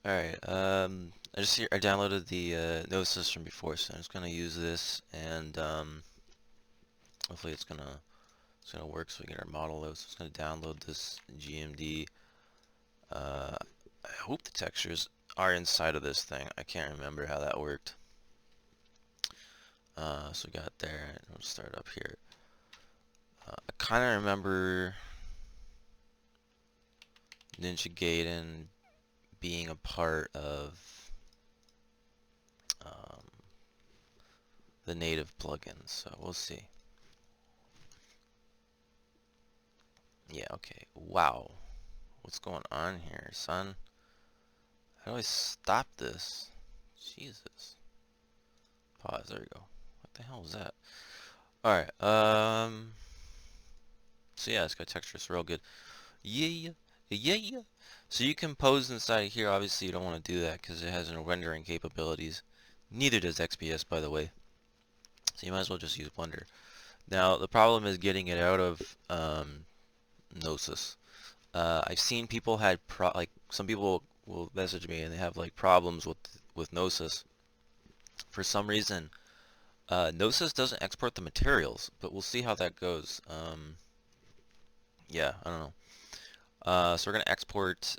Alright, I downloaded the Noesis from before, so I'm just gonna use this, and hopefully it's gonna work so we get our model load. So I'm just gonna download this GMD. I hope the textures are inside of this thing. I can't remember how that worked. So we got it there, and we'll start up here. I kind of remember Ninja Gaiden being a part of um, the native plugins, so we'll see. Yeah, okay. Wow. What's going on here, son? How do I stop this? Jesus. Pause, there we go. What the hell was that? Alright, so yeah, it's got textures real good. Yeah, yeah. So you can pose inside here. Obviously, you don't want to do that because it has no rendering capabilities. Neither does XPS, by the way. So you might as well just use Blender. Now, the problem is getting it out of Noesis. I've seen people had like some people will message me and they have like problems with Noesis. For some reason, Noesis doesn't export the materials, but we'll see how that goes. Yeah, I don't know. So we're gonna export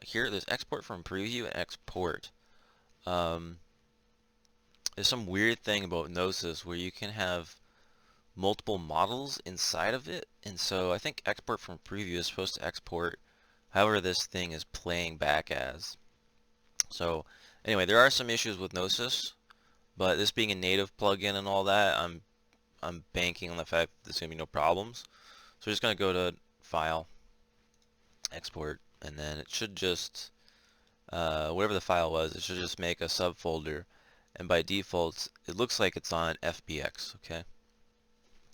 here. There's export from preview and export. Um, there's some weird thing about Noesis where you can have multiple models inside of it, and so I think export from preview is supposed to export however this thing is playing back as. So anyway, there are some issues with Noesis, but this being a native plugin and all that, I'm banking on the fact that there's gonna be no problems. So we're just gonna go to File, Export, and then it should just whatever the file was, it should just make a subfolder, and by default, it looks like it's on FBX. Okay.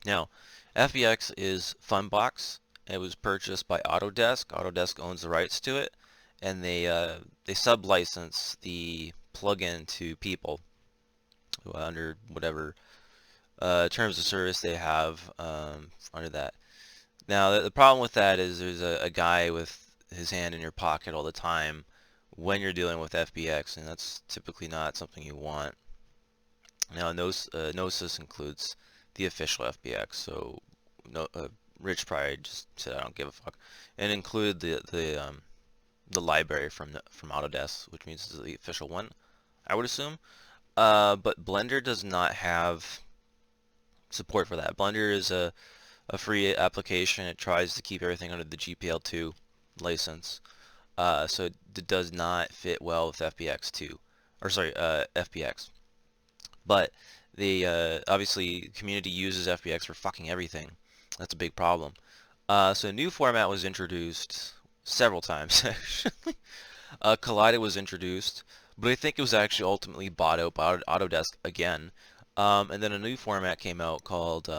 Now, FBX is Funbox. It was purchased by Autodesk. Autodesk owns the rights to it, and they sub-license the plugin to people under whatever terms of service they have under that. Now, the problem with that is there's a guy with his hand in your pocket all the time when you're dealing with FBX, and that's typically not something you want. Now, Noesis includes the official FBX, so no, Rich probably just said I don't give a fuck, and include the library from Autodesk, which means it's the official one, I would assume. But Blender does not have support for that. Blender is a free application. It tries to keep everything under the GPL2 license. So it does not fit well with FBX2, or sorry, FBX. But the obviously community uses FBX for fucking everything. That's a big problem. So a new format was introduced several times actually. Collida was introduced, but I think it was actually ultimately bought out by Autodesk again. And then a new format came out called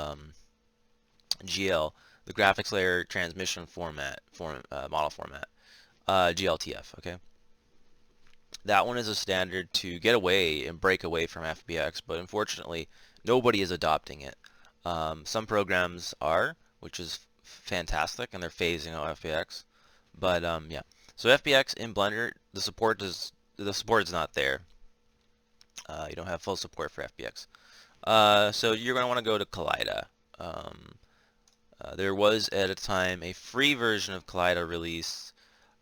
GL, the graphics layer transmission model format, GLTF. Okay, that one is a standard to get away and break away from FBX, but unfortunately, nobody is adopting it. Some programs are, which is fantastic, and they're phasing out FBX. But yeah, so FBX in Blender, the support is not there. You don't have full support for FBX. So you're going to want to go to Collida. There was at a time a free version of Collida released.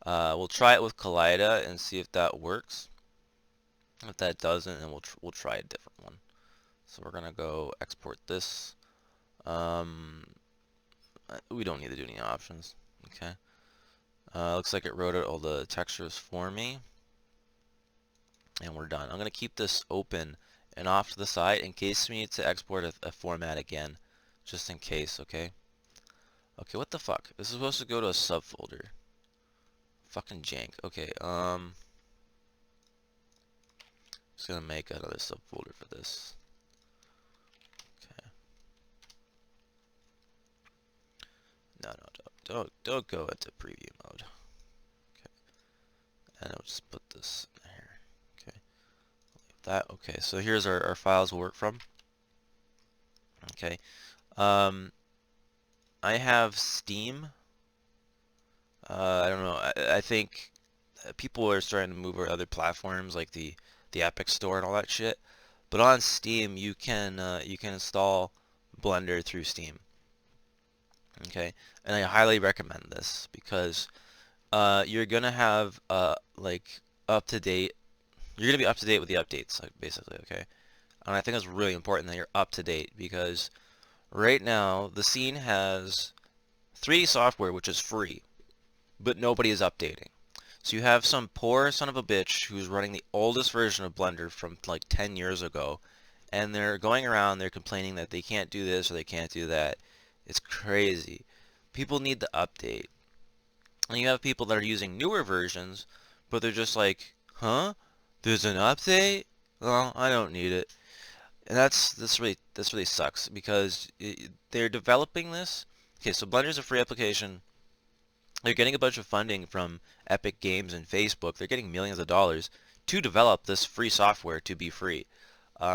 We'll try it with Collida and see if that works. If that doesn't, then we'll try a different one. So we're gonna go export this. We don't need to do any options. Okay. Looks like it wrote out all the textures for me, and we're done. I'm gonna keep this open and off to the side in case we need to export a format again, just in case. Okay. Okay, what the fuck? This is supposed to go to a subfolder. Fucking jank. Okay, just gonna make another subfolder for this. Okay. No, don't go into preview mode. Okay. And I'll just put this in here. Okay. Leave that. Okay, so here's our files we'll work from. Okay. I have Steam. I don't know. I think people are starting to move over to other platforms like the Epic Store and all that shit. But on Steam, you can install Blender through Steam. Okay, and I highly recommend this because you're gonna have like up to date. You're gonna be up to date with the updates, like, basically. Okay, and I think it's really important that you're up to date because right now the scene has 3D software which is free, but nobody is updating. So you have some poor son of a bitch who's running the oldest version of Blender from like 10 years ago, and they're going around, they're complaining that they can't do this or they can't do that. It's crazy. People need the update. And you have people that are using newer versions, but they're just like, huh? There's an update? Well, I don't need it. And this really sucks because they're developing this. Okay, so Blender's a free application. They're getting a bunch of funding from Epic Games and Facebook. They're getting millions of dollars to develop this free software to be free.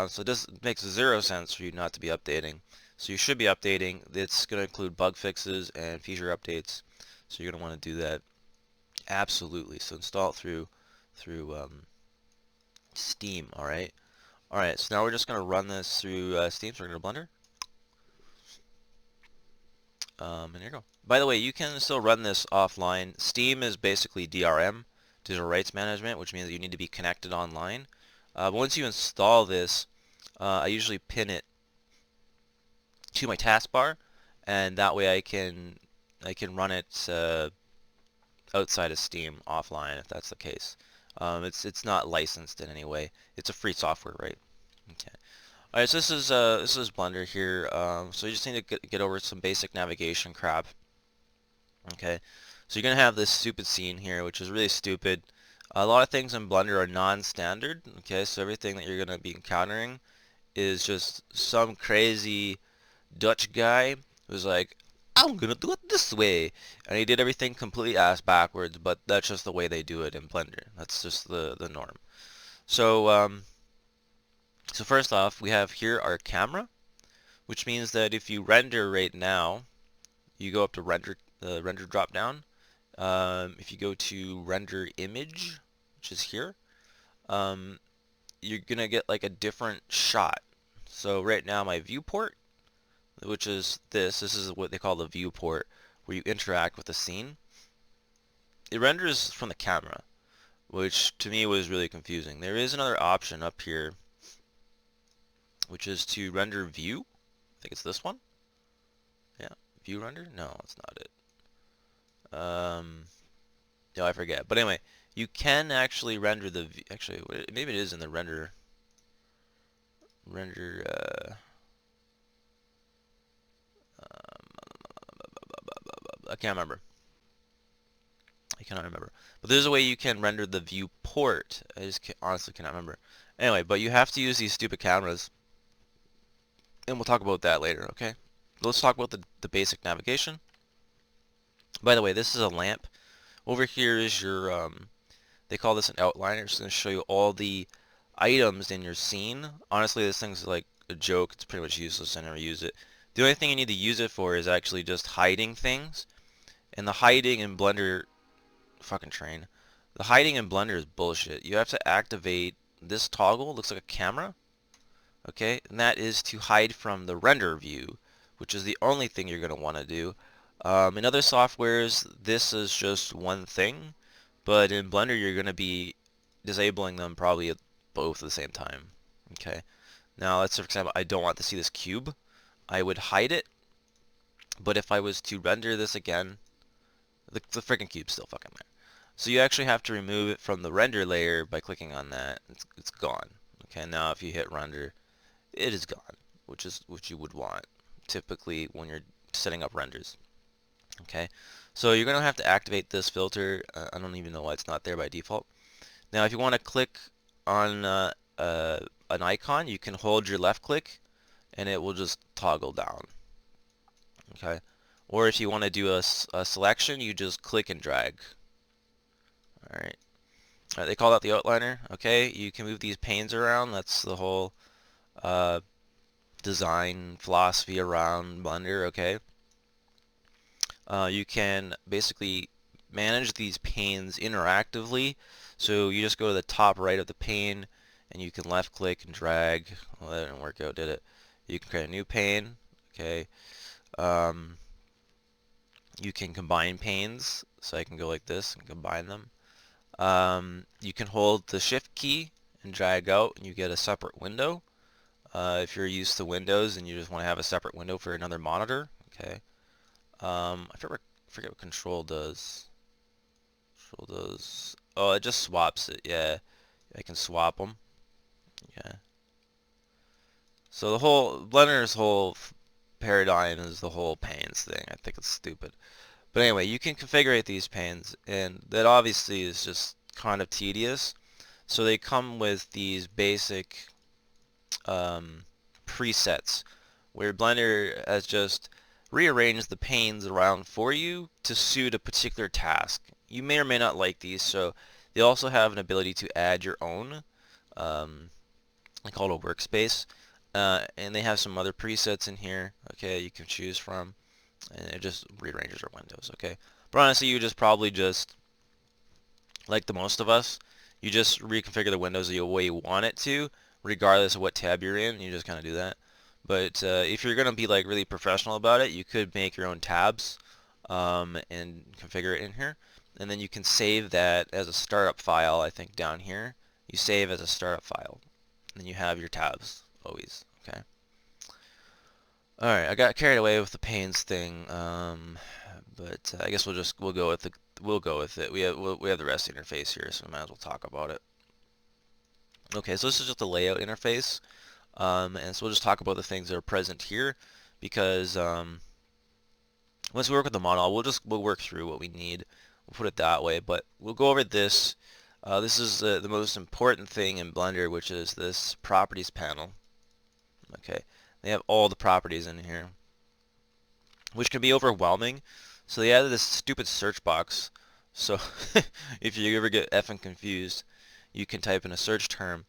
So this makes zero sense for you not to be updating. So you should be updating. It's going to include bug fixes and feature updates. So you're going to want to do that. Absolutely. So install it through Steam. All right. All right. So now we're just going to run this through Steam. So we're going to Blender. And here you go. By the way, you can still run this offline. Steam is basically DRM, digital rights management, which means that you need to be connected online. But once you install this, I usually pin it to my taskbar, and that way I can run it outside of Steam offline if that's the case. It's not licensed in any way. It's a free software, right? Okay. All right, so this is Blender here. So you just need to get over some basic navigation crap. Okay, so you're gonna have this stupid scene here, which is really stupid. A lot of things in Blender are non-standard. Okay, so everything that you're gonna be encountering is just some crazy Dutch guy who's like, I'm gonna do it this way, and he did everything completely ass backwards. But that's just the way they do it in Blender. That's just the norm. So so first off, we have here our camera, which means that if you render right now, you go up to render, the render drop down. If you go to render image, which is here, you're gonna get like a different shot. So right now my viewport, which is this is what they call the viewport, where you interact with the scene. It renders from the camera, which to me was really confusing. There is another option up here, which is to render view. I think it's this one. Yeah, view render? No, it's not it. No, I forget. But anyway, you can actually render the actually maybe it is in the render I can't remember. I cannot remember. But there's a way you can render the viewport. I just honestly cannot remember. Anyway, but you have to use these stupid cameras. And we'll talk about that later, okay? Let's talk about the basic navigation. By the way, this is a lamp. Over here is your, they call this an outliner. It's going to show you all the items in your scene. Honestly, this thing's like a joke. It's pretty much useless. I never use it. The only thing you need to use it for is actually just hiding things. And the hiding in Blender, fucking train. The hiding in Blender is bullshit. You have to activate this toggle. Looks like a camera. Okay, and that is to hide from the render view, which is the only thing you're going to want to do. In other softwares, this is just one thing, but in Blender, you're going to be disabling them probably at both at the same time. Okay, now let's say, for example, I don't want to see this cube. I would hide it, but if I was to render this again, the freaking cube's still fucking there. So you actually have to remove it from the render layer by clicking on that. It's gone. Okay, now if you hit render, it is gone, which is what you would want typically when you're setting up renders. Okay, so you're going to have to activate this filter. I don't even know why it's not there by default. Now if you want to click on an icon, you can hold your left click and it will just toggle down. Okay, or if you want to do a selection, you just click and drag. Alright, they call that the outliner. Okay, you can move these panes around. That's the whole design philosophy around Blender. Okay, you can basically manage these panes interactively. So you just go to the top right of the pane and you can left click and drag. Well, that didn't work out, did it? You can create a new pane. Okay. You can combine panes, so I can go like this and combine them. You can hold the shift key and drag out and you get a separate window. If you're used to Windows and you just want to have a separate window for another monitor. Okay. I forget what control does. Control does. Oh, it just swaps it. Yeah, I can swap them. Yeah. So the whole Blender's whole paradigm is the whole panes thing. I think it's stupid. But anyway, you can configure these panes, and that obviously is just kind of tedious. So they come with these basic presets, where Blender has just rearranged the panes around for you to suit a particular task. You may or may not like these, so they also have an ability to add your own. I call it a workspace, and they have some other presets in here. Okay, you can choose from, and it just rearranges your windows. Okay, but honestly, you just probably just like the most of us, you just reconfigure the windows the way you want it to, regardless of what tab you're in. You just kind of do that. But if you're gonna be like really professional about it, you could make your own tabs and configure it in here, and then you can save that as a startup file. I think down here you save as a startup file, and then you have your tabs always. Okay. All right, I got carried away with the panes thing, but I guess we'll go with it. We have the rest interface here, so we might as well talk about it. Okay, so this is just the layout interface, and so we'll just talk about the things that are present here, because once we work with the model, we'll work through what we need. We'll put it that way, but we'll go over this. This is the most important thing in Blender, which is this properties panel. Okay, they have all the properties in here, which can be overwhelming. So they added this stupid search box. So if you ever get effing confused, you can type in a search term,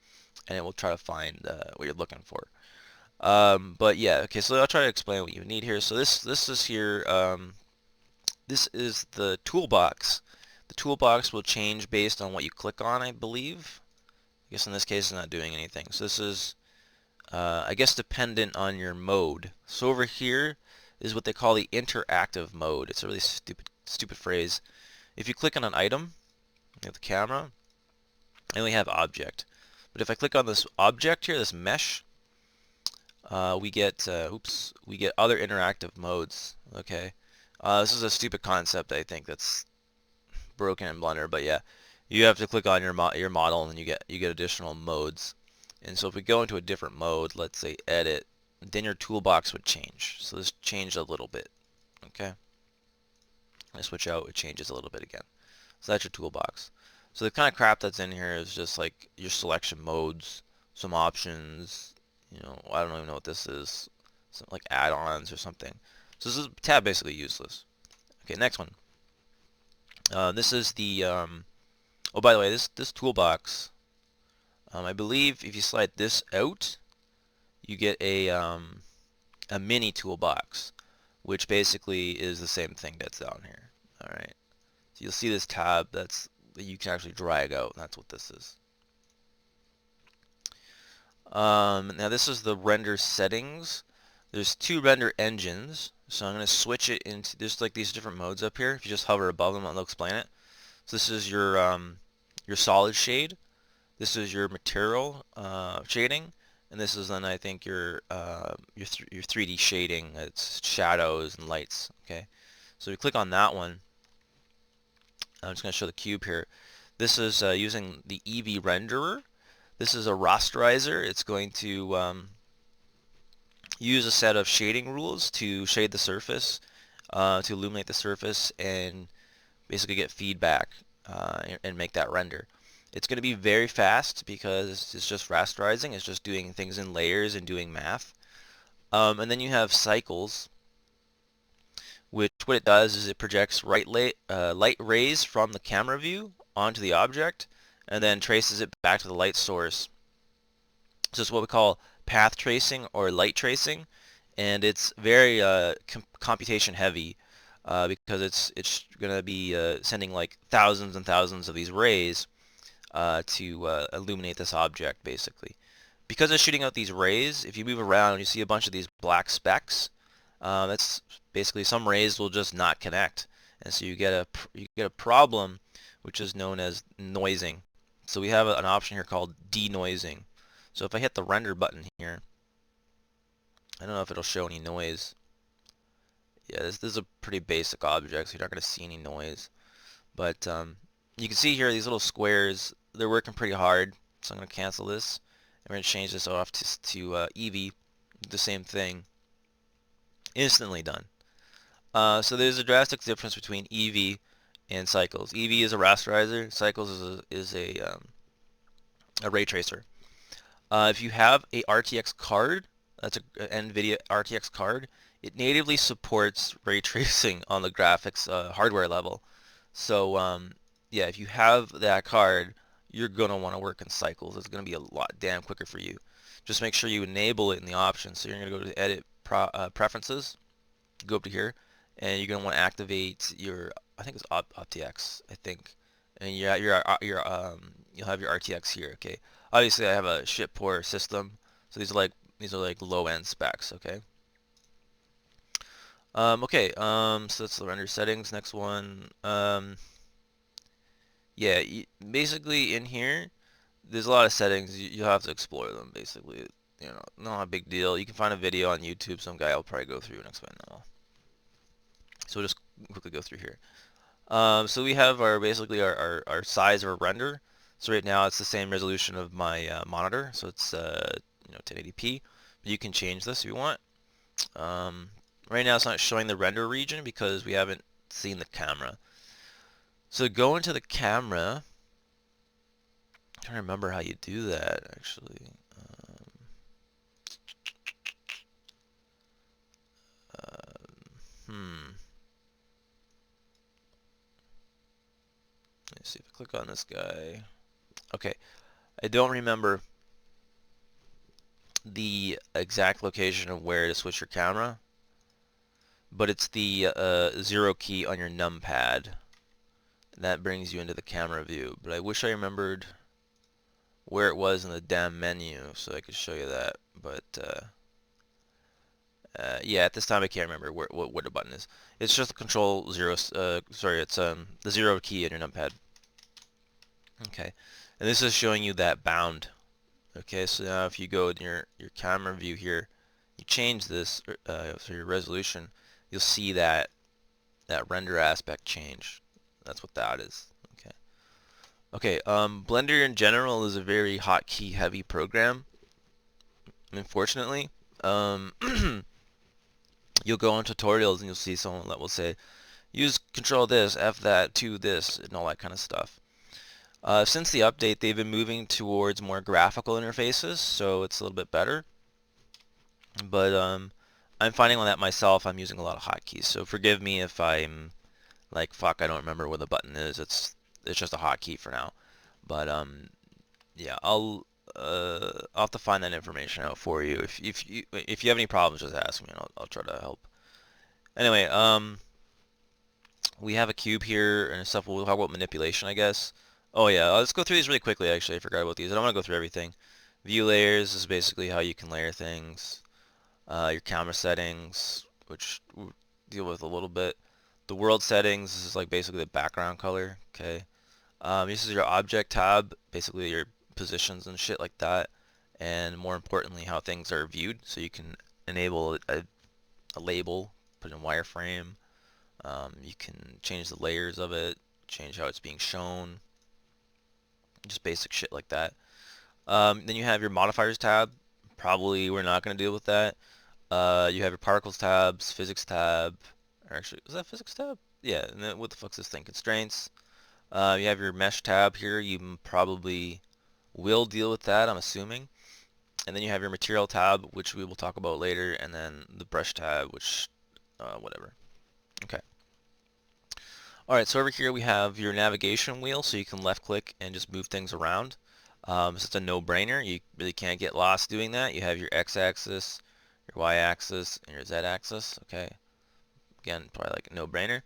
and it will try to find what you're looking for. But yeah, okay. So I'll try to explain what you need here. So this is here. This is the toolbox. The toolbox will change based on what you click on, I believe. I guess in this case, it's not doing anything. So this is, I guess, dependent on your mode. So over here is what they call the interactive mode. It's a really stupid phrase. If you click on an item, you have the camera, and we have object. But if I click on this object here, this mesh, we get other interactive modes. Okay, this is a stupid concept, I think, that's broken in Blender. But yeah, you have to click on your model, and then you get additional modes. And so if we go into a different mode, let's say edit, then your toolbox would change. So this changed a little bit. Okay, I switch out, it changes a little bit again. So that's your toolbox. So the kind of crap that's in here is just like your selection modes, some options. You know, I don't even know what this is. Something like add-ons or something. So this is tab basically useless. Okay, next one. This is the oh, by the way, this toolbox. I believe if you slide this out, you get a mini toolbox, which basically is the same thing that's down here. All right. So you'll see this tab that you can actually drag out, and that's what this is. Now this is the render settings. There's two render engines, so I'm going to switch it into, there's like these different modes up here. If you just hover above them, I'll explain it. So this is your solid shade. This is your material shading, and this is then I think your 3D shading. It's shadows and lights. Okay, so we click on that one. I'm just going to show the cube here. This is using the Eevee renderer. This is a rasterizer. It's going to use a set of shading rules to shade the surface, to illuminate the surface, and basically get feedback and make that render. It's going to be very fast because it's just rasterizing. It's just doing things in layers and doing math. And then you have cycles, which what it does is it projects light rays from the camera view onto the object, and then traces it back to the light source. So it's what we call path tracing or light tracing, and it's very computation heavy. because it's going to be sending like thousands and thousands of these rays to illuminate this object, basically. Because it's shooting out these rays, if you move around, you see a bunch of these black specks. That's basically some rays will just not connect, and so you get a problem, which is known as noising. So we have an option here called denoising. So if I hit the render button here, I don't know if it'll show any noise. Yeah, this is a pretty basic object, so you're not going to see any noise. But you can see here these little squares, they're working pretty hard. So I'm going to cancel this. And we're going to change this off to EV. The same thing. Instantly done. So there's a drastic difference between EV and Cycles. EV is a rasterizer. Cycles is a ray tracer. If you have a RTX card, that's an NVIDIA RTX card, it natively supports ray tracing on the graphics hardware level. So yeah, if you have that card, you're going to want to work in Cycles. It's going to be a lot damn quicker for you. Just make sure you enable it in the options. So you're going to go to Edit Preferences, go up to here, and you're going to want to activate your, I think it's OptiX, I think. And you'll have your RTX here, okay? Obviously, I have a shit poor system, so these are like low end specs, okay? Okay, so that's the render settings. Next one, yeah, basically in here, there's a lot of settings. You'll have to explore them, basically. You know, not a big deal. You can find a video on YouTube. Some guy will probably go through and explain that all. So we'll just quickly go through here. So we have basically our size of our render. So right now it's the same resolution of my monitor, so it's 1080p. But you can change this if you want. Right now it's not showing the render region because we haven't seen the camera. So go into the camera. I'm trying to remember how you do that actually. Let's see if I click on this guy. Okay, I don't remember the exact location of where to switch your camera, but it's the 0 key on your numpad. That brings you into the camera view, but I wish I remembered where it was in the damn menu so I could show you that, but yeah, at this time I can't remember what the button is. It's just the control 0, sorry, it's the 0 key on your numpad. Okay, and this is showing you that bound. Okay, so now if you go in your camera view here, you change this, so your resolution, you'll see that render aspect change. That's what that is. Okay. Okay, Blender in general is a very hotkey heavy program. Unfortunately, you'll go on tutorials and you'll see someone that will say, use control this, F that, to this, and all that kind of stuff. Since the update, they've been moving towards more graphical interfaces, so it's a little bit better. But I'm finding on that myself, I'm using a lot of hotkeys. So forgive me if I'm like, fuck, I don't remember where the button is. It's just a hotkey for now. But yeah, I'll have to find that information out for you. If you have any problems, just ask me, and I'll try to help. Anyway, we have a cube here and stuff. We'll talk about manipulation, I guess. Oh yeah, let's go through these really quickly. Actually, I forgot about these. I don't want to go through everything. View layers is basically how you can layer things. Your camera settings, which we'll deal with a little bit. The world settings, this is like basically the background color. Okay. This is your object tab, basically your positions and shit like that. And more importantly, how things are viewed. So you can enable a label, put it in wireframe. You can change the layers of it, change how it's being shown. Just basic shit like that. Then you have your modifiers tab. Probably we're not going to deal with that. You have your particles tabs, physics tab. Or actually, is that physics tab? Yeah, and then what the fuck's this thing? Constraints. You have your mesh tab here. You probably will deal with that, I'm assuming. And then you have your material tab, which we will talk about later, and then the brush tab, which, whatever. Okay. Alright, so over here we have your navigation wheel, so you can left click and just move things around. So it's a no-brainer. You really can't get lost doing that. You have your x-axis, your y-axis, and your z-axis. Okay. again, probably like a no-brainer.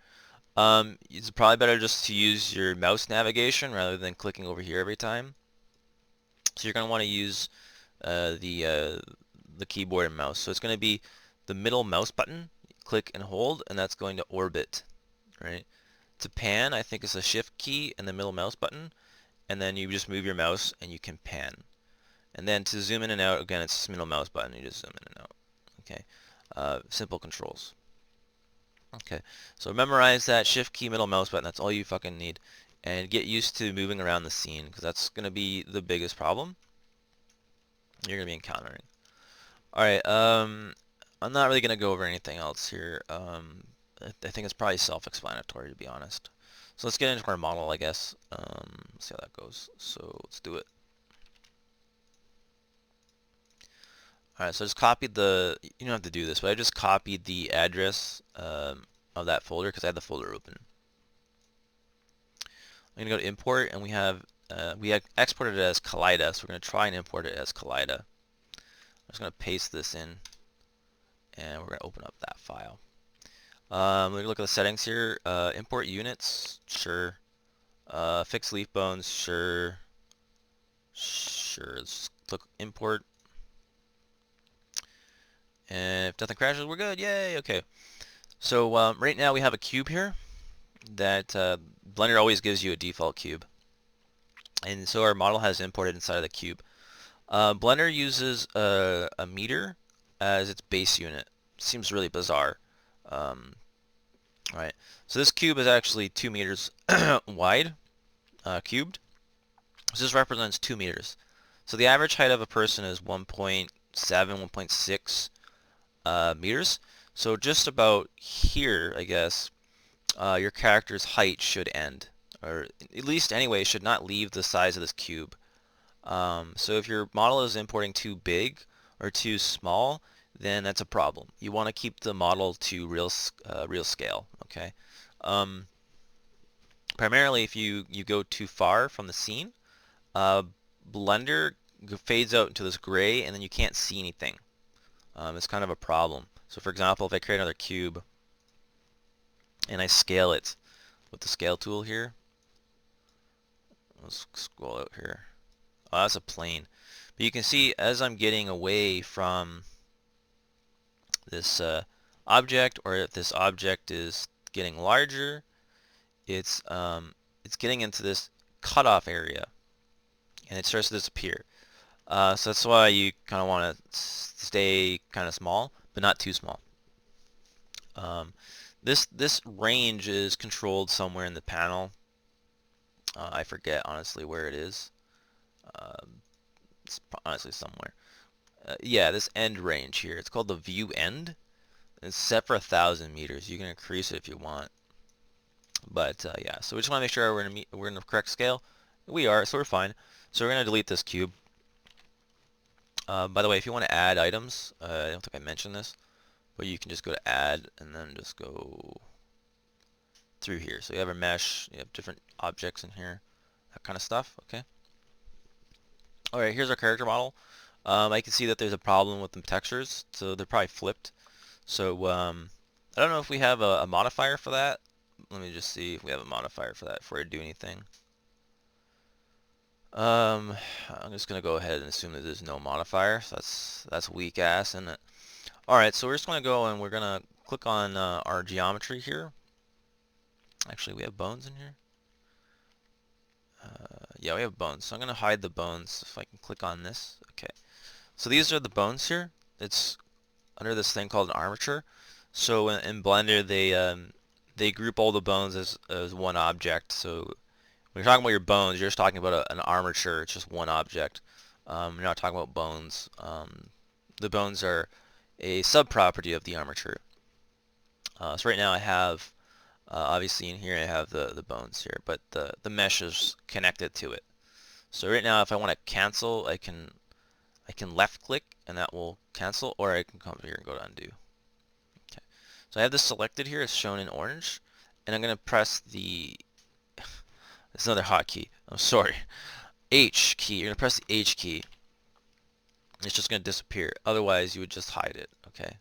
It's probably better just to use your mouse navigation rather than clicking over here every time. So you're going to want to use the keyboard and mouse. So it's going to be the middle mouse button, click and hold, and that's going to orbit, right? To pan, I think it's a shift key and the middle mouse button, and then you just move your mouse and you can pan. And then to zoom in and out, again, it's middle mouse button, you just zoom in and out. Okay, simple controls. Okay, so memorize that shift key, middle mouse button, that's all you fucking need. And get used to moving around the scene, because that's going to be the biggest problem you're going to be encountering. Alright, I'm not really going to go over anything else here. I think it's probably self-explanatory, to be honest. So let's get into our model, I guess. Let's see how that goes. So let's do it. Alright, so I just copied the, you don't have to do this, but I just copied the address of that folder because I had the folder open. I'm going to go to import, and we have exported it as Kaleida, so we're going to try and import it as Kaleida. I'm just going to paste this in, and we're going to open up that file. We're going to look at the settings here. Import units, sure. Fixed leaf bones, sure. Sure, let's click import. And if nothing crashes, we're good. Yay, okay. So right now we have a cube here that Blender always gives you a default cube. And so our model has imported inside of the cube. Blender uses a meter as its base unit. Seems really bizarre. Right. So this cube is actually 2 meters wide, cubed. So this represents 2 meters. So the average height of a person is 1.7, 1.6 meters. So just about here, I guess, your character's height should end. Or at least anyway, should not leave the size of this cube. So if your model is importing too big or too small, then that's a problem. You want to keep the model to real scale, okay? Primarily if you go too far from the scene, Blender fades out into this gray and then you can't see anything. It's kind of a problem. So for example, if I create another cube and I scale it with the scale tool here, let's scroll out here. Oh, that's a plane. But you can see as I'm getting away from this object, or if this object is getting larger, it's getting into this cutoff area, and it starts to disappear. So that's why you kind of want to stay kind of small, but not too small. This range is controlled somewhere in the panel. I forget honestly where it is. It's honestly somewhere. Yeah, this end range here. It's called the view end. It's set for 1,000 meters. You can increase it if you want. But yeah, so we just want to make sure we're in the correct scale. We are, so we're fine. So we're going to delete this cube. By the way, if you want to add items, I don't think I mentioned this, but you can just go to add and then just go through here. So you have a mesh, you have different objects in here, that kind of stuff, okay? Alright, here's our character model. I can see that there's a problem with the textures, so they're probably flipped. So I don't know if we have a modifier for that. Let me just see if we have a modifier for that before I do anything. I'm just gonna go ahead and assume that there's no modifier. So that's weak ass, isn't it? Alright, so we're just gonna go and we're gonna click on our geometry here. Actually, we have bones in here. Yeah, we have bones. So I'm gonna hide the bones if I can click on this. Okay. So these are the bones here. It's under this thing called an armature. So in Blender, they group all the bones as one object. So when you're talking about your bones, you're just talking about an armature. It's just one object. You're not talking about bones. The bones are a sub-property of the armature. So right now I have, obviously in here I have the bones here, but the mesh is connected to it. So right now if I want to cancel, I can left click and that will cancel, or I can come over here and go to undo. Okay. So I have this selected here, it's shown in orange, and I'm going to press the, it's another hotkey, I'm sorry, H key. You're going to press the H key. It's just going to disappear. Otherwise you would just hide it, okay,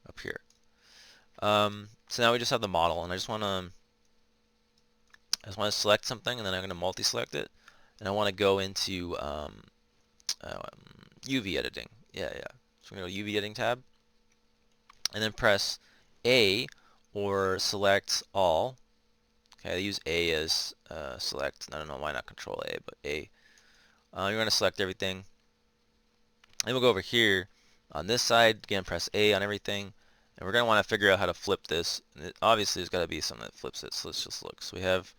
up here. So now we just have the model, and I just want to select something, and then I'm going to multi-select it, and I want to go into UV editing. Yeah. So we're going to go UV editing tab, and then press A or select all. Okay, I use A as select. I don't know why not Control A, but A. You're going to select everything. Then we'll go over here on this side. Again, press A on everything, and we're going to want to figure out how to flip this. And obviously, there's got to be something that flips it. So let's just look. So we have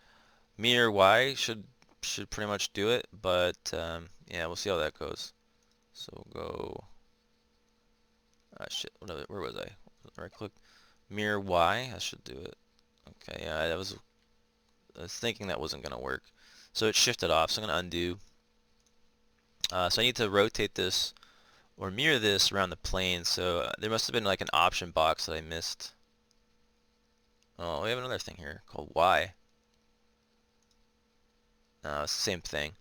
mirror Y should pretty much do it, but yeah, we'll see how that goes. So we'll go. Shit. Where was I? Right click. Mirror Y. That should do it. Okay. Yeah, I was thinking that wasn't going to work. So it shifted off. So I'm going to undo. So I need to rotate this or mirror this around the plane. So there must have been like an option box that I missed. Oh, we have another thing here called Y. No, it's the same thing.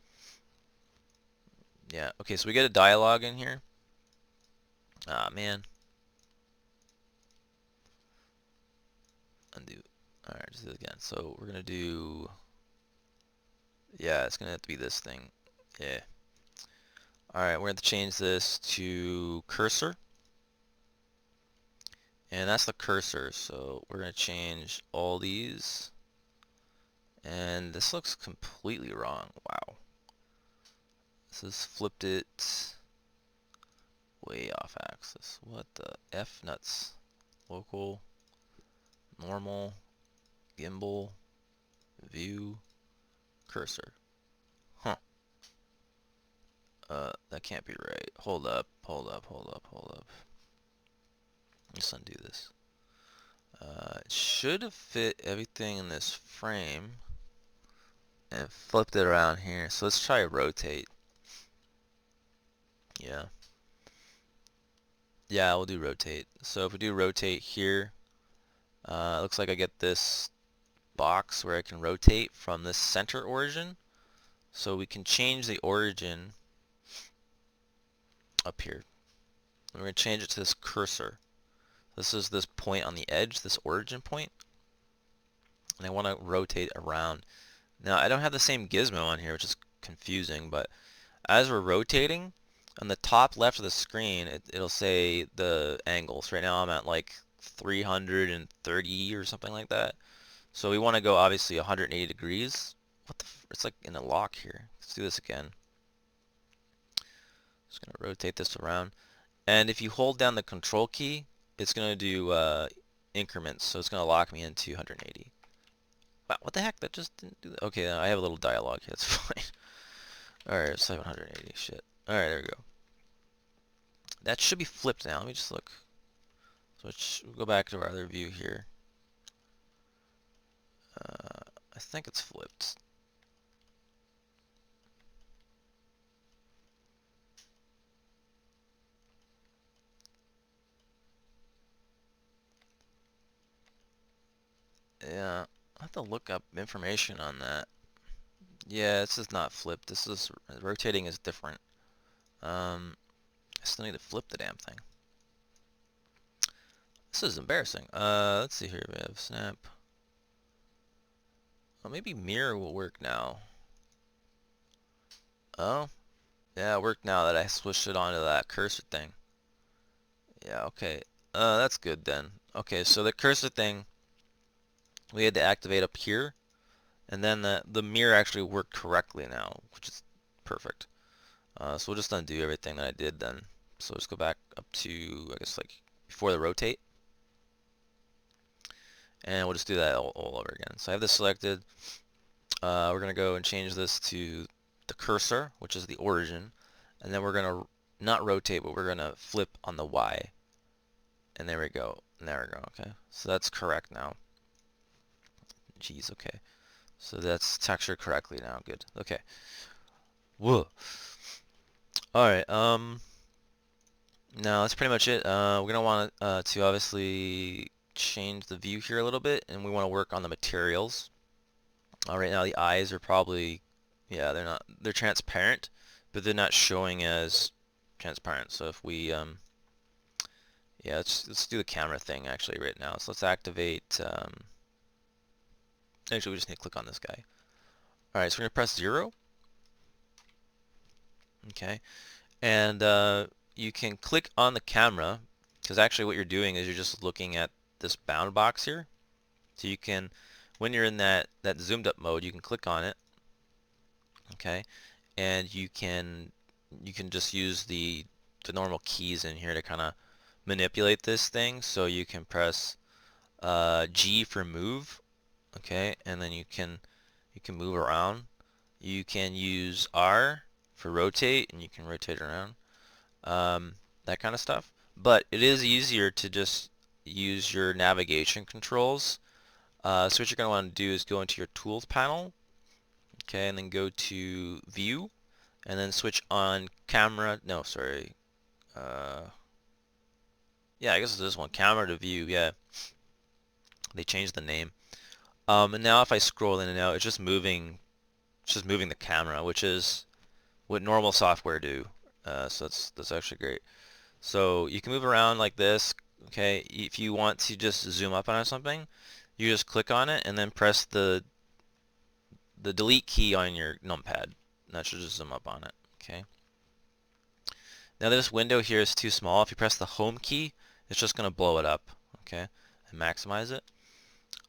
Yeah. Okay. So we get a dialog in here. Ah, man. Undo. Alright, just do it again. So we're gonna do, yeah, it's gonna have to be this thing. Yeah. Alright, we're gonna have to change this to cursor. And that's the cursor. So we're gonna change all these. And this looks completely wrong. Wow. This has flipped it way off axis. What the F nuts? Local, normal, gimbal, view, cursor. Huh. That can't be right. Hold up. Let's undo this. It should have fit everything in this frame and flipped it around here. So let's try rotate. Yeah. Yeah, we'll do rotate. So if we do rotate here, it looks like I get this box where I can rotate from this center origin. So we can change the origin up here. We're going to change it to this cursor. This is this point on the edge, this origin point. And I want to rotate around. Now, I don't have the same gizmo on here, which is confusing, but as we're rotating, on the top left of the screen, it'll say the angle. So right now I'm at like 330 or something like that. So we want to go obviously 180 degrees. What the it's like in a lock here. Let's do this again. Just going to rotate this around. And if you hold down the control key, it's going to do increments. So it's going to lock me into 180. Wow, what the heck? That just didn't do that. Okay, I have a little dialogue here. That's fine. Alright, 780. Shit. Alright, there we go. That should be flipped now. Let me just look. So we'll go back to our other view here. I think it's flipped. Yeah, I have to look up information on that. Yeah, this is not flipped. This is rotating is different. I still need to flip the damn thing. This is embarrassing. Let's see here. We have snap. Well, maybe mirror will work now. Oh, yeah, it worked now that I switched it onto that cursor thing. Yeah, okay. That's good then. Okay, so the cursor thing we had to activate up here, and then the mirror actually worked correctly now, which is perfect. So we'll just undo everything that I did then. So let's go back up to, I guess, like before the rotate. And we'll just do that all over again. So I have this selected. We're going to go and change this to the cursor, which is the origin. And then we're going to not rotate, but we're going to flip on the Y. And there we go. And there we go. Okay. So that's correct now. Jeez, okay. So that's textured correctly now. Good. Okay. Whoa. Alright, now that's pretty much it. We're going to want to obviously change the view here a little bit, and we want to work on the materials. Right now the eyes are probably, yeah, they're transparent, but they're not showing as transparent. So if we, Yeah, let's do the camera thing actually right now. So let's activate. Actually, we just need to click on this guy. All right, so we're gonna press 0. Okay, and you can click on the camera because actually what you're doing is you're just looking at this bound box here. So you can, when you're in that zoomed up mode, you can click on it. Okay, and you can just use the normal keys in here to kind of manipulate this thing. So you can press G for move, okay, and then you can move around. You can use R for rotate, and you can rotate around, that kind of stuff. But it is easier to just use your navigation controls. So what you're going to want to do is go into your tools panel, okay, and then go to view, and then switch on camera. No, sorry. Yeah, I guess it's this one, camera to view. Yeah, they changed the name. And now if I scroll in and out, it's just moving the camera, which is what normal software do. So that's actually great. So you can move around like this. Okay, if you want to just zoom up on something, you just click on it and then press the delete key on your numpad. And that should just zoom up on it. Okay. Now this window here is too small. If you press the home key, it's just going to blow it up. Okay, and maximize it.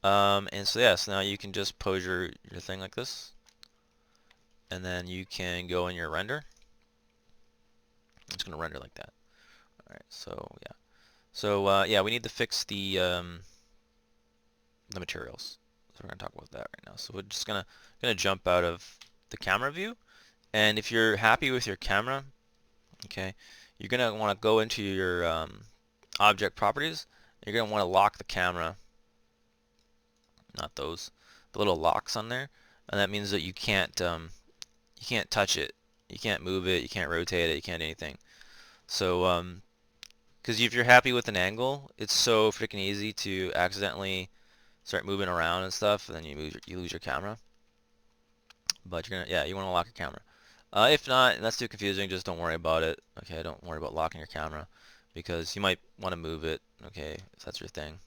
And so yeah, so now you can just pose your thing like this, and then you can go in your render. It's going to render like that. All right, so yeah. So yeah, we need to fix the materials. So we're going to talk about that right now. So we're just gonna jump out of the camera view, and if you're happy with your camera, okay, you're gonna want to go into your object properties. You're gonna want to lock the camera, not those, the little locks on there, and that means that you can't touch it, you can't move it, you can't rotate it, you can't do anything. So because if you're happy with an angle, it's so freaking easy to accidentally start moving around and stuff, and then you lose your camera. But you're gonna, yeah, you want to lock your camera. If not, and that's too confusing, just don't worry about it. Okay, don't worry about locking your camera because you might want to move it. Okay, if that's your thing.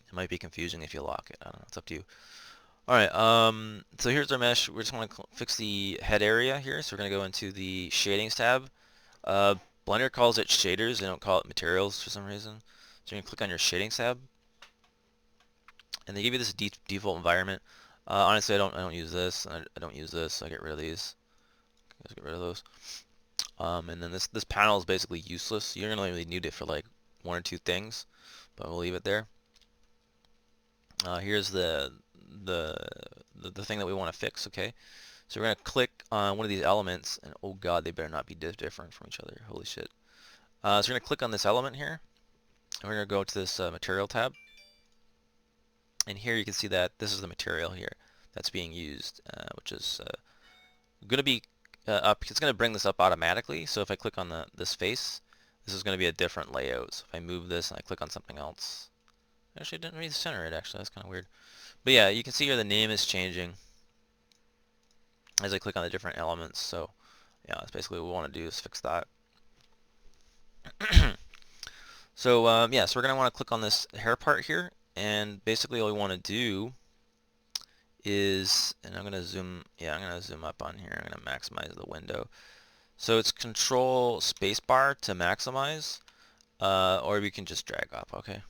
It might be confusing if you lock it. I don't know. It's up to you. All right. So here's our mesh. We just want to fix the head area here. So we're gonna go into the shadings tab. Blender calls it shaders. They don't call it materials for some reason. So you're gonna click on your shadings tab, and they give you this default environment. Honestly, I don't use this. I don't use this. So I get rid of these. Let's get rid of those. And then this panel is basically useless. You're gonna really need it for like one or two things, but we'll leave it there. Here's the thing that we want to fix. Okay, so we're gonna click on one of these elements, and oh god, they better not be different from each other. Holy shit! So we're gonna click on this element here, and we're gonna go to this material tab, and here you can see that this is the material here that's being used, which is gonna be up. It's gonna bring this up automatically. So if I click on this face, this is gonna be a different layout. So if I move this and I click on something else, actually it didn't really center it. Actually, that's kind of weird. But yeah, you can see here the name is changing as I click on the different elements. So yeah, that's basically what we want to do is fix that. So yeah, so we're gonna want to click on this hair part here, and basically all we want to do is, and I'm gonna zoom, yeah, I'm gonna zoom up on here. I'm gonna maximize the window. So it's Control Spacebar to maximize, or we can just drag up. Okay.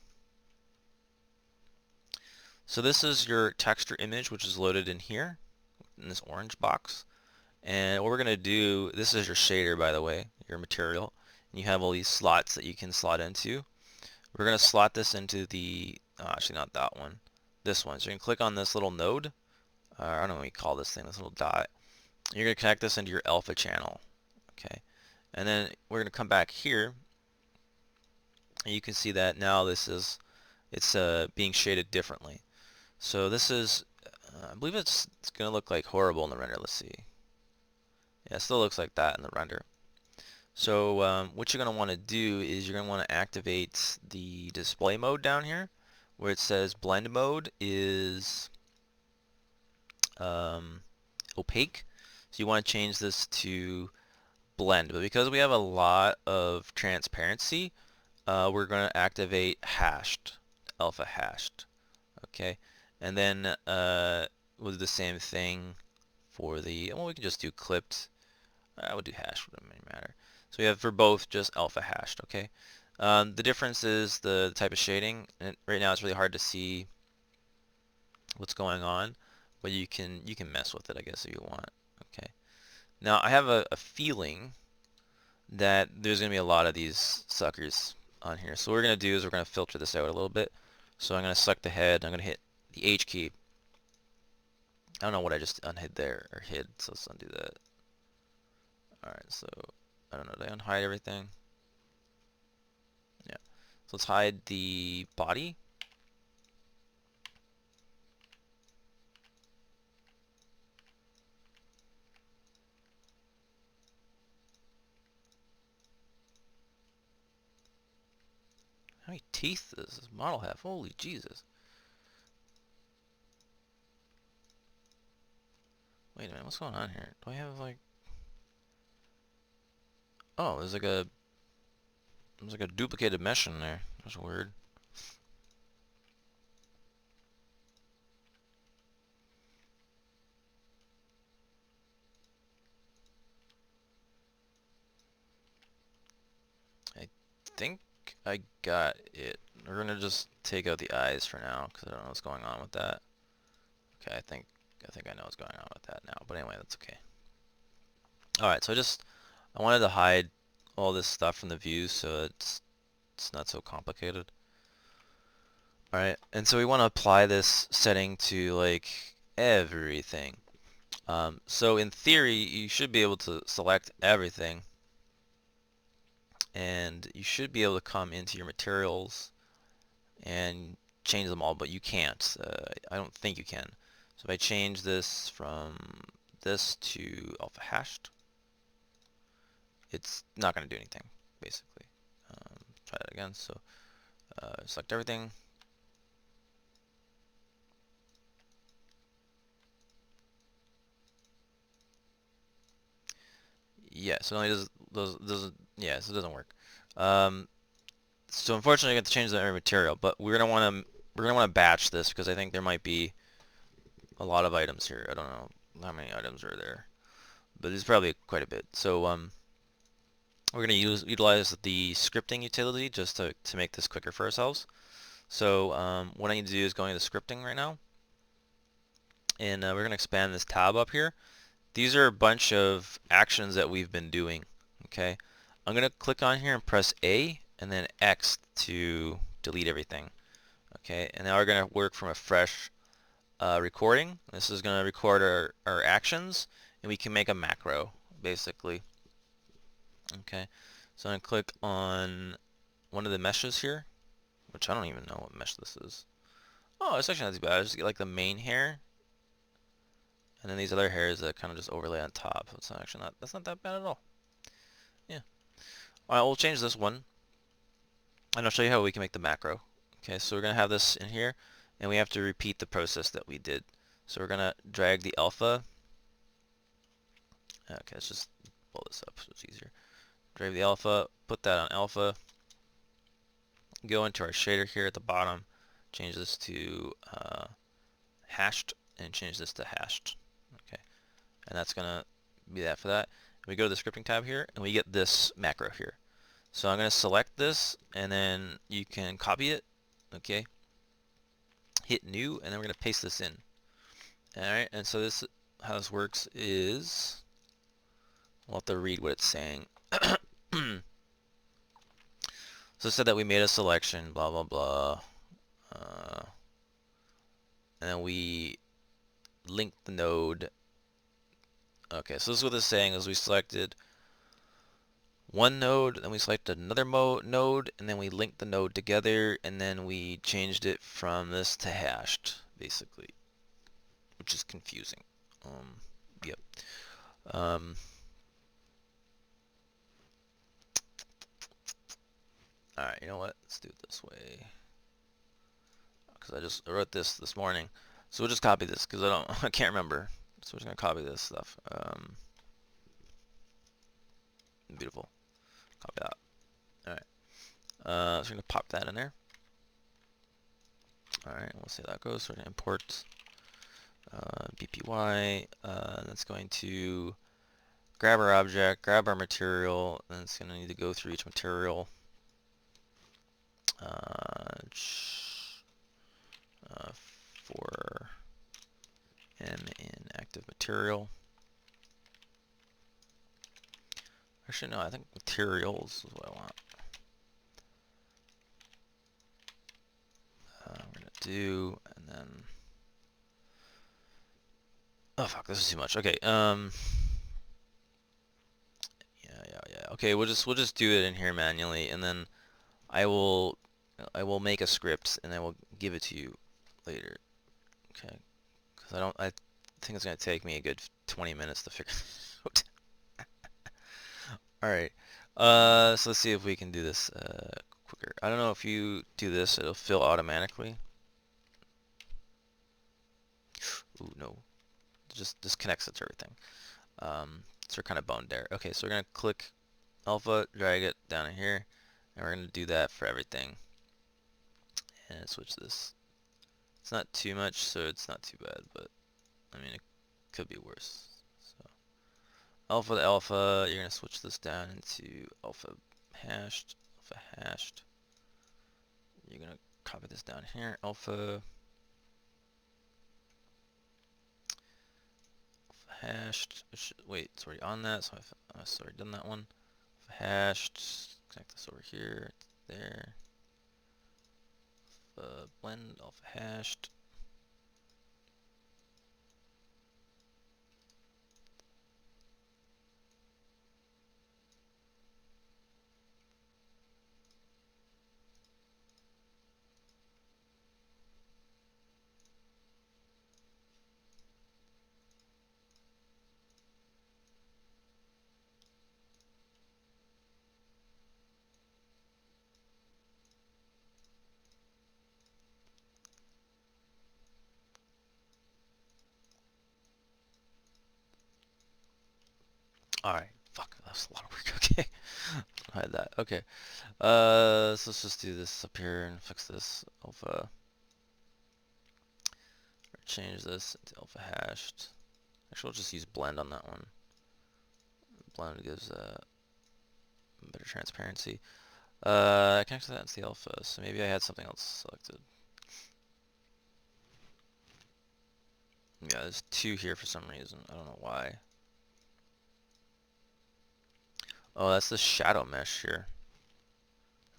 So this is your texture image, which is loaded in here in this orange box. And what we're gonna do, this is your shader, by the way, your material. And you have all these slots that you can slot into. We're gonna slot this into the, actually not that one, this one. So you can click on this little node. I don't know what you call this thing, this little dot. You're gonna connect this into your alpha channel. Okay. And then we're gonna come back here, and you can see that now it's being shaded differently. So this is, I believe it's gonna look like horrible in the render. Let's see. Yeah, it still looks like that in the render. So what you're gonna want to do is you're gonna want to activate the display mode down here, where it says blend mode is opaque. So you want to change this to blend, but because we have a lot of transparency, we're going to activate hashed, alpha hashed. Okay, and then we'll do the same thing for the, well, we can just do clipped. I would do hash, wouldn't really matter. So we have for both just alpha hashed. Okay, the difference is the type of shading. And right now it's really hard to see what's going on, but you can mess with it, I guess, if you want. Okay. Now I have a feeling that there's gonna be a lot of these suckers on here. So what we're gonna do is we're gonna filter this out a little bit. So I'm gonna select the head. I'm gonna hit the H key. I don't know what I just unhid there or hid, so let's undo that. Alright, so I don't know, did I unhide everything? Yeah. So let's hide the body. How many teeth does this model have? Holy Jesus. Wait a minute, what's going on here? Do I have like... Oh, there's like a duplicated mesh in there. That's weird. I think I got it. We're gonna just take out the eyes for now because I don't know what's going on with that. Okay, I think I know what's going on with that now. But anyway, that's okay. All right, so I wanted to hide all this stuff from the view so it's not so complicated. All right, and so we want to apply this setting to like everything. So in theory, you should be able to select everything, and you should be able to come into your materials and change them all, but you can't. I don't think you can. So if I change this from this to alpha hashed, it's not going to do anything, basically. Try that again. So select everything. Yeah, so it only does yeah, so it doesn't work. So unfortunately, I have to change the material, but we're gonna want to batch this because I think there might be a lot of items here. I don't know how many items are there, but there's probably quite a bit. So we're gonna utilize the scripting utility just to make this quicker for ourselves. So what I need to do is go into scripting right now, and we're gonna expand this tab up here. These are a bunch of actions that we've been doing. Okay, I'm gonna click on here and press A and then X to delete everything. Okay, and now we're gonna work from a fresh recording. This is gonna record our actions, and we can make a macro basically. Okay, so I'm gonna click on one of the meshes here, which I don't even know what mesh this is. Oh, it's actually not too bad. I just get like the main hair, and then these other hairs that kind of just overlay on top. So it's actually that's not that bad at all. Yeah. All right, we'll change this one, and I'll show you how we can make the macro. Okay, so we're gonna have this in here, and we have to repeat the process that we did. So we're gonna drag the alpha. Okay, let's just pull this up so it's easier. Drag the alpha, put that on alpha. Go into our shader here at the bottom, change this to hashed, and change this to hashed. Okay, and that's gonna be that for that. We go to the scripting tab here, and we get this macro here. So I'm gonna select this, and then you can copy it. Okay, hit new, and then we're gonna paste this in. All right, and so this how this works is we'll have to read what it's saying. So it said that we made a selection, blah blah blah, and then we linked the node. Okay, so this is what it's saying is we selected one node, then we selected another node, and then we linked the node together, and then we changed it from this to hashed, basically, which is confusing. Yep. Alright, you know what? Let's do it this way. Because I just wrote this morning. So we'll just copy this because I can't remember. So we're just gonna copy this stuff. Beautiful. Copy that. Alright. So we're going to pop that in there. Alright, we'll see how that goes. So we're going to import BPY. That's going to grab our object, grab our material, and it's going to need to go through each material. For M in active material. Actually, no, I think materials is what I want. We're going to do, and then... Oh, fuck, this is too much. Okay, yeah. Okay, we'll just do it in here manually, and then I will make a script, and I will give it to you later. Okay, because I think it's going to take me a good 20 minutes to figure it out. Alright, so let's see if we can do this quicker. I don't know if you do this, it'll fill automatically. Ooh, no. Just connects it to everything. So we're kind of boned there. Okay, so we're going to click alpha, drag it down in here, and we're going to do that for everything. And switch this. It's not too much, so it's not too bad, but I mean, it could be worse. So alpha to alpha, you're going to switch this down into alpha hashed. You're going to copy this down here, alpha hashed. Wait, it's already on that, so I've already done that one. Alpha hashed, connect this over here, there. Blend, alpha hashed. Alright, fuck, that's a lot of work. Okay, hide that. Okay, so let's just do this up here and fix this alpha. Or change this into alpha hashed. Actually, we'll just use blend on that one. Blend gives better transparency. I connected that into the alpha, so maybe I had something else selected. Yeah, there's two here for some reason. I don't know why. Oh, that's the shadow mesh here.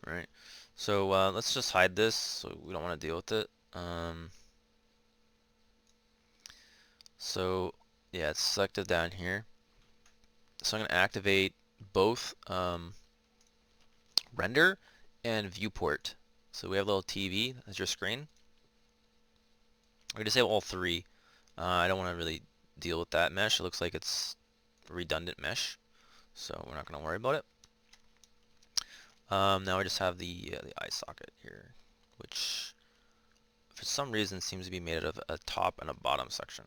Right. So let's just hide this, so we don't want to deal with it. So yeah, it's selected down here. So I'm going to activate both render and viewport. So we have a little TV as your screen. We disable all three. I don't want to really deal with that mesh. It looks like it's a redundant mesh, so we're not going to worry about it. Now I just have the eye socket here, which for some reason seems to be made out of a top and a bottom section.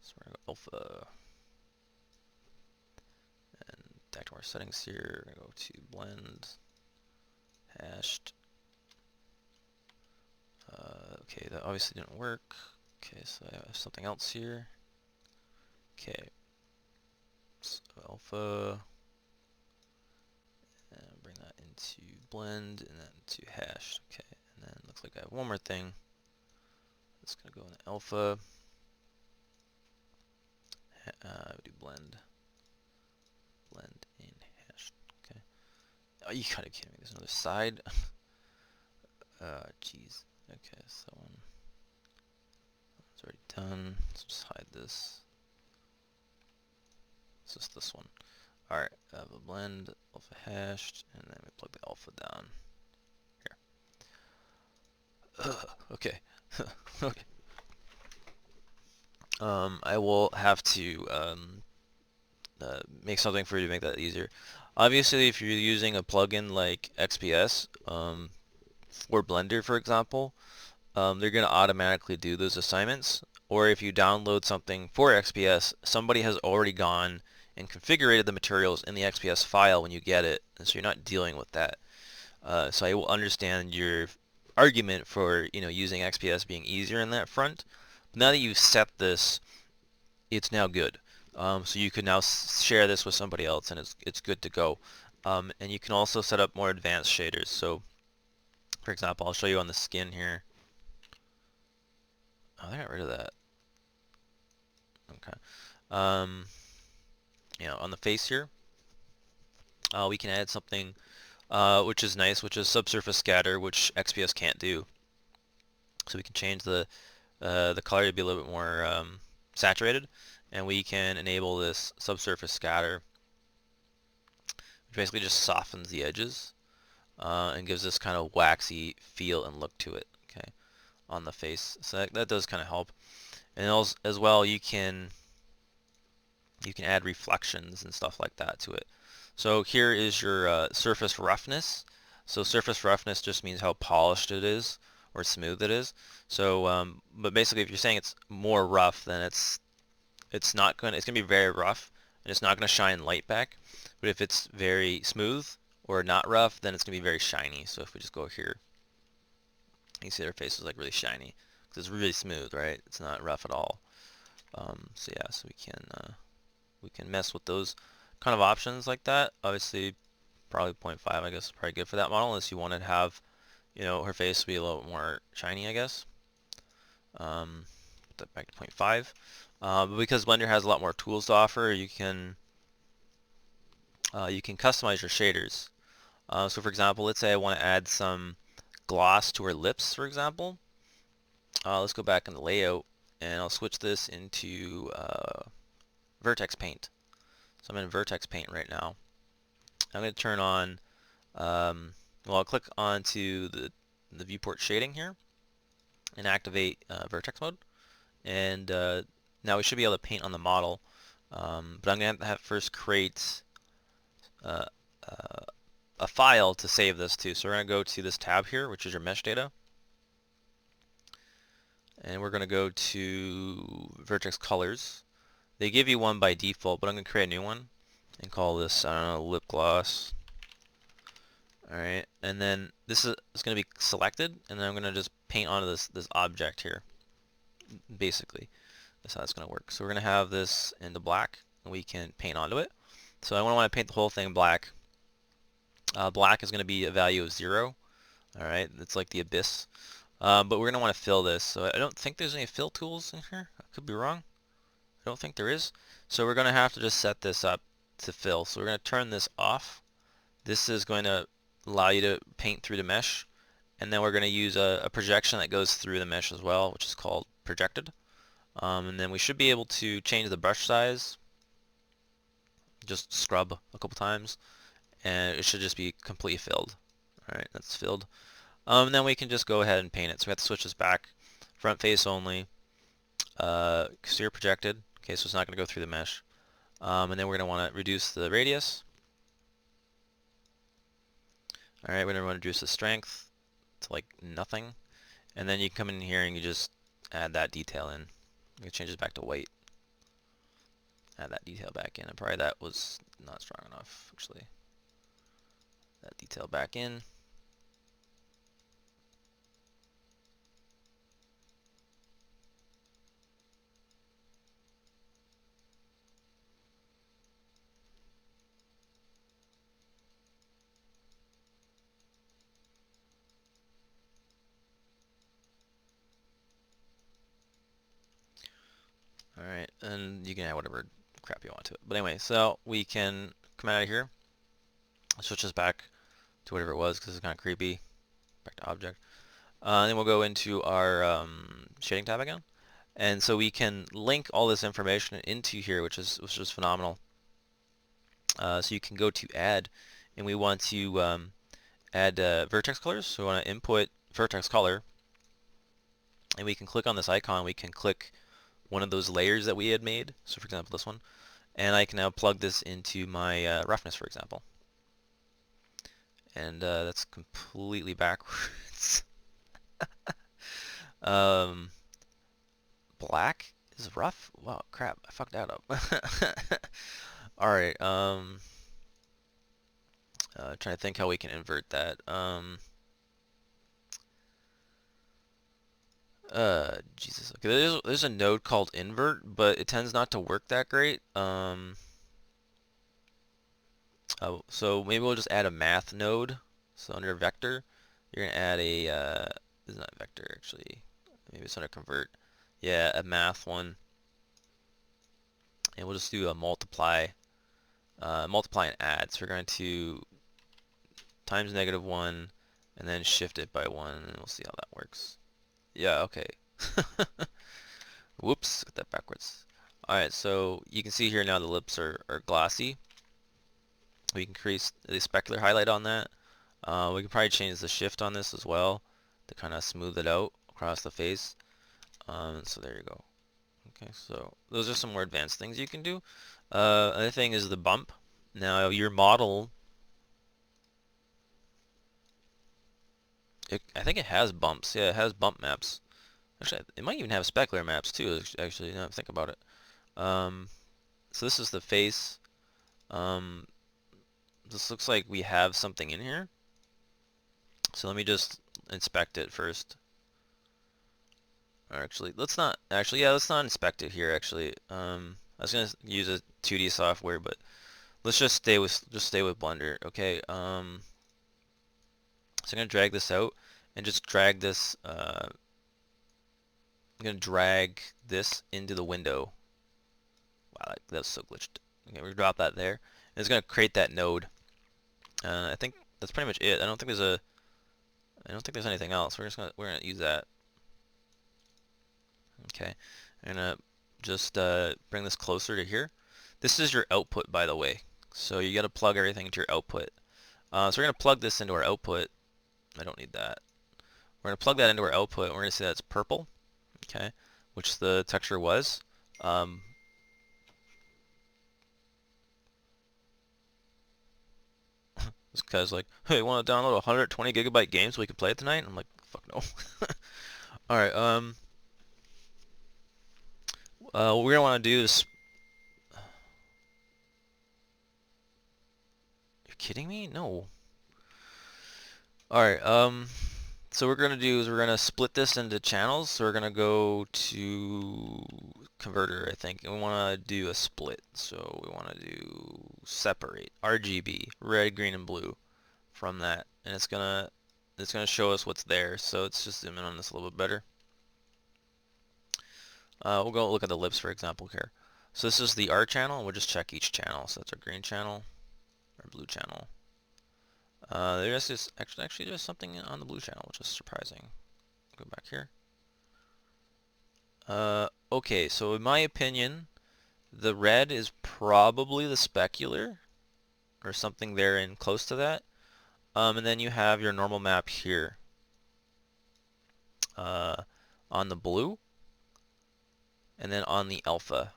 So we're going to go alpha, and back to our settings here. We're going to go to blend, hashed. Okay, that obviously didn't work. Okay, so I have something else here. Okay, so alpha, and bring that into blend, and then to hash. Okay, and then looks like I have one more thing. It's gonna go in alpha. Do blend in hash. Okay. Oh, you gotta be kidding me! There's another side. Jeez. Okay, so it's already done. Let's just hide this. It's just this one. Alright, I have a blend, alpha hashed, and then we plug the alpha down here. Okay. Okay. I will have to make something for you to make that easier. Obviously, if you're using a plugin like XPS, for Blender, for example, they're going to automatically do those assignments. Or if you download something for XPS, somebody has already gone and configured the materials in the XPS file when you get it, and so you're not dealing with that. So I will understand your argument for, using XPS being easier in that front. But now that you've set this, it's now good. So you can now share this with somebody else, and it's good to go. And you can also set up more advanced shaders. So, for example, I'll show you on the skin here. Oh, they got rid of that. Okay. Um, on the face here, we can add something which is nice, which is subsurface scatter, which XPS can't do. So we can change the color to be a little bit more saturated, and we can enable this subsurface scatter, which basically just softens the edges and gives this kind of waxy feel and look to it. Okay, on the face, so that does kind of help. And also, as well, you can add reflections and stuff like that to it. So here is your surface roughness. So surface roughness just means how polished it is or smooth it is. So, but basically, if you're saying it's more rough, then it's gonna be very rough, and it's not gonna shine light back. But if it's very smooth or not rough, then it's gonna be very shiny. So if we just go here, you see their face is like really shiny because it's really smooth, right? It's not rough at all. So yeah, so we can mess with those kind of options like that. Obviously, probably 0.5, I guess, is probably good for that model, unless you want to have, her face be a little more shiny, I guess. Put that back to 0.5. But because Blender has a lot more tools to offer, you can customize your shaders. So for example, let's say I want to add some gloss to her lips, for example. Let's go back in the layout, and I'll switch this into Vertex Paint. So I'm in Vertex Paint right now. I'm going to turn on, well, I'll click onto the viewport shading here and activate vertex mode. And now we should be able to paint on the model. But I'm going to have to first create uh, a file to save this to. So we're going to go to this tab here, which is your mesh data. And we're going to go to vertex colors. They give you one by default, but I'm going to create a new one and call this, I don't know, lip gloss. Alright, and then this is going to be selected, and then I'm going to just paint onto this object here. Basically, that's how it's going to work. So we're going to have this into black, and we can paint onto it. So I want to paint the whole thing black. Black is going to be a value of 0. Alright, it's like the abyss. But we're going to want to fill this. So I don't think there's any fill tools in here. I could be wrong. I don't think there is. So we're going to have to just set this up to fill. So we're going to turn this off. This is going to allow you to paint through the mesh, and then we're going to use a projection that goes through the mesh as well, which is called projected. And then we should be able to change the brush size, just scrub a couple times, and it should just be completely filled. Alright, that's filled. And then we can just go ahead and paint it. So we have to switch this back, front face only, exterior projected, okay, so it's not going to go through the mesh. And then we're going to want to reduce the radius. Alright, we're going to want to reduce the strength to like nothing. And then you can come in here and you just add that detail in. You can change this back to white. Add that detail back in. And probably that was not strong enough, actually. That detail back in. Alright, and you can add whatever crap you want to it. But anyway, so we can come out of here, switch this back to whatever it was because it's kind of creepy. Back to object. And then we'll go into our shading tab again. And so we can link all this information into here, which is phenomenal. So you can go to add, and we want to add vertex colors. So we want to input vertex color, and we can click on this icon. We can click one of those layers that we had made. So for example, this one. And I can now plug this into my roughness, for example. And that's completely backwards. Black is rough? Wow, crap, I fucked that up. Alright, Trying to think how we can invert that. Jesus. Okay, there's a node called invert, but it tends not to work that great. So maybe we'll just add a math node. So under vector, you're gonna add a this is not vector actually. Maybe it's under convert. Yeah, a math one, and we'll just do a multiply, multiply and add. So we're going to times -1, and then shift it by 1, and we'll see how that works. Yeah, okay. Whoops, got that backwards. Alright, so you can see here now the lips are glossy. We can increase the specular highlight on that. We can probably change the shift on this as well to kind of smooth it out across the face. So there you go. Okay, so those are some more advanced things you can do. Another thing is the bump. Now your model, I think it has bumps. Yeah, it has bump maps. Actually, it might even have specular maps too. Actually, now I think about it. So this is the face. Um, this looks like we have something in here. So let me just inspect it first. Or actually, let's not. Actually, yeah, let's not inspect it here. Actually, I was gonna use a 2D software, but let's just stay with Blender. Okay. So I'm gonna drag this out and just drag this. I'm gonna drag this into the window. Wow, that was so glitched. Okay, we're gonna drop that there. And it's gonna create that node. I think that's pretty much it. I don't think there's anything else. We're gonna use that. Okay, I'm gonna just bring this closer to here. This is your output, by the way. So you got to plug everything into your output. So we're gonna plug this into our output. I don't need that. We're gonna plug that into our output. We're gonna say that's purple. Okay, which the texture was. This guy's like, hey, want to download a 120 gigabyte game so we can play it tonight? I'm like, fuck no. All right. What we're gonna want to do is. You're kidding me? No. All right. So what we're gonna do is we're gonna split this into channels. So we're gonna go to converter, I think, and we want to do a split. So we want to do separate RGB, red, green, and blue from that, and it's gonna show us what's there. So let's just zoom in on this a little bit better. We'll go look at the lips, for example, here. So this is the R channel, and we'll just check each channel. So that's our green channel, our blue channel. There's just actually there's something on the blue channel, which is surprising. Go back here. Okay, so in my opinion, the red is probably the specular, or something there in close to that. And then you have your normal map here. On the blue, and then on the alpha.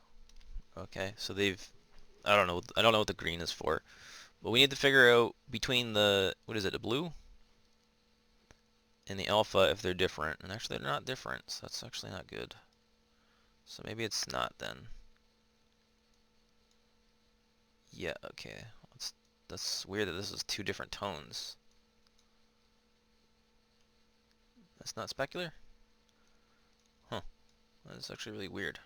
Okay, so I don't know what the green is for, but we need to figure out between the, what is it, the blue and the alpha if they're different. And actually they're not different, so that's actually not good. So maybe it's not then. Yeah, okay. That's weird that this is two different tones. That's not specular? Huh. That's actually really weird.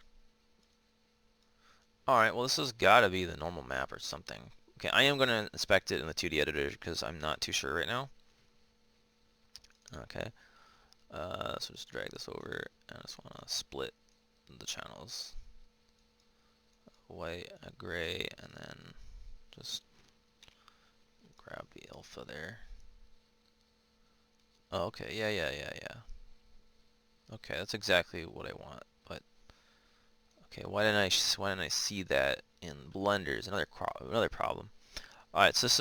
Alright, well this has got to be the normal map or something. Okay, I am going to inspect it in the 2D editor because I'm not too sure right now. Okay. So just drag this over, and I just want to split the channels. White, gray, and then just grab the alpha there. Oh, okay, yeah. Okay, that's exactly what I want, but okay, why didn't I see that in Blender is another problem. All right, so this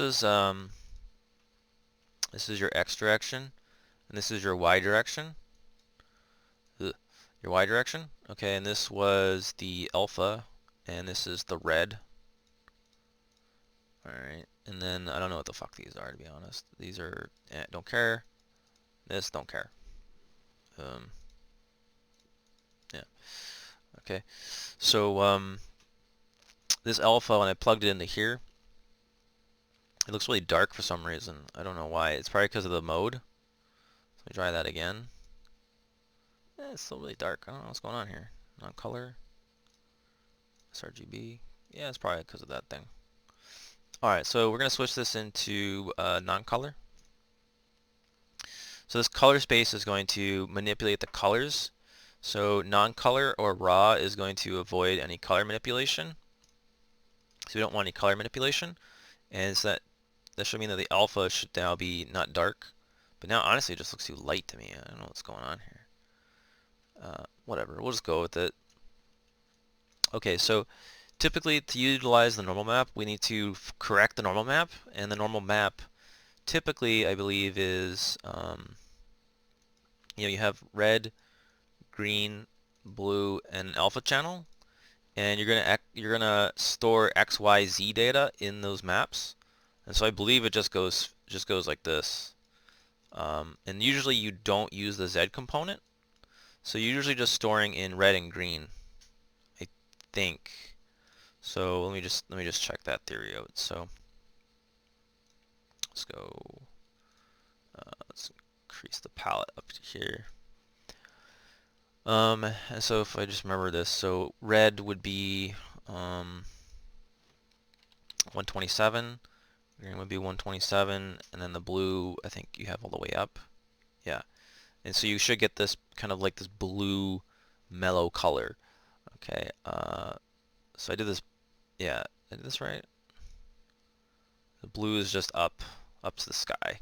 is your X direction, and this is your Y direction. Ugh. Your Y direction. Okay, and this was the alpha, and this is the red. Alright, and then I don't know what the fuck these are, to be honest. These are, don't care. This, don't care. Yeah. Okay. So, this alpha, when I plugged it into here, It looks really dark for some reason. I don't know why. It's probably because of the mode. Let me try that again. It's still really dark. I don't know what's going on here. Non-color. sRGB. Yeah, it's probably because of that thing. Alright, so we're going to switch this into non-color. So this color space is going to manipulate the colors. So non-color or raw is going to avoid any color manipulation. So we don't want any color manipulation. And so that should mean that the alpha should now be not dark. But now honestly it just looks too light to me. I don't know what's going on here. Whatever, we'll just go with it. Okay, so typically to utilize the normal map we need to correct the normal map, and the normal map typically I believe is you have red, green, blue, and an alpha channel, and you're gonna store X, Y, Z data in those maps. And so I believe it just goes like this. And usually you don't use the Z component, so you're usually just storing in red and green, I think. So let me just check that theory out. So let's go. Let's increase the palette up to here. And so if I just remember this, so red would be 127, green would be 127, and then the blue I think you have all the way up. Yeah, and so you should get this kind of like this blue mellow color. Okay, so I did this. Yeah, I did this right. The blue is just up to the sky.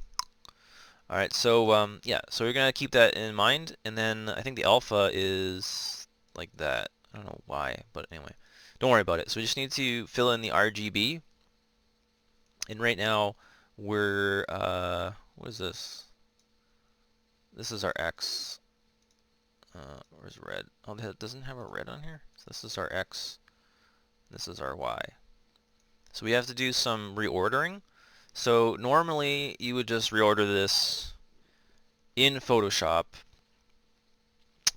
Alright, so yeah, so we're gonna keep that in mind, and then I think the alpha is like that. I don't know why, but anyway, don't worry about it. So we just need to fill in the RGB, and right now we're what is this? This is our X. Where's red? Oh, it doesn't have a red on here. So this is our X. This is our Y. So we have to do some reordering. So normally you would just reorder this in Photoshop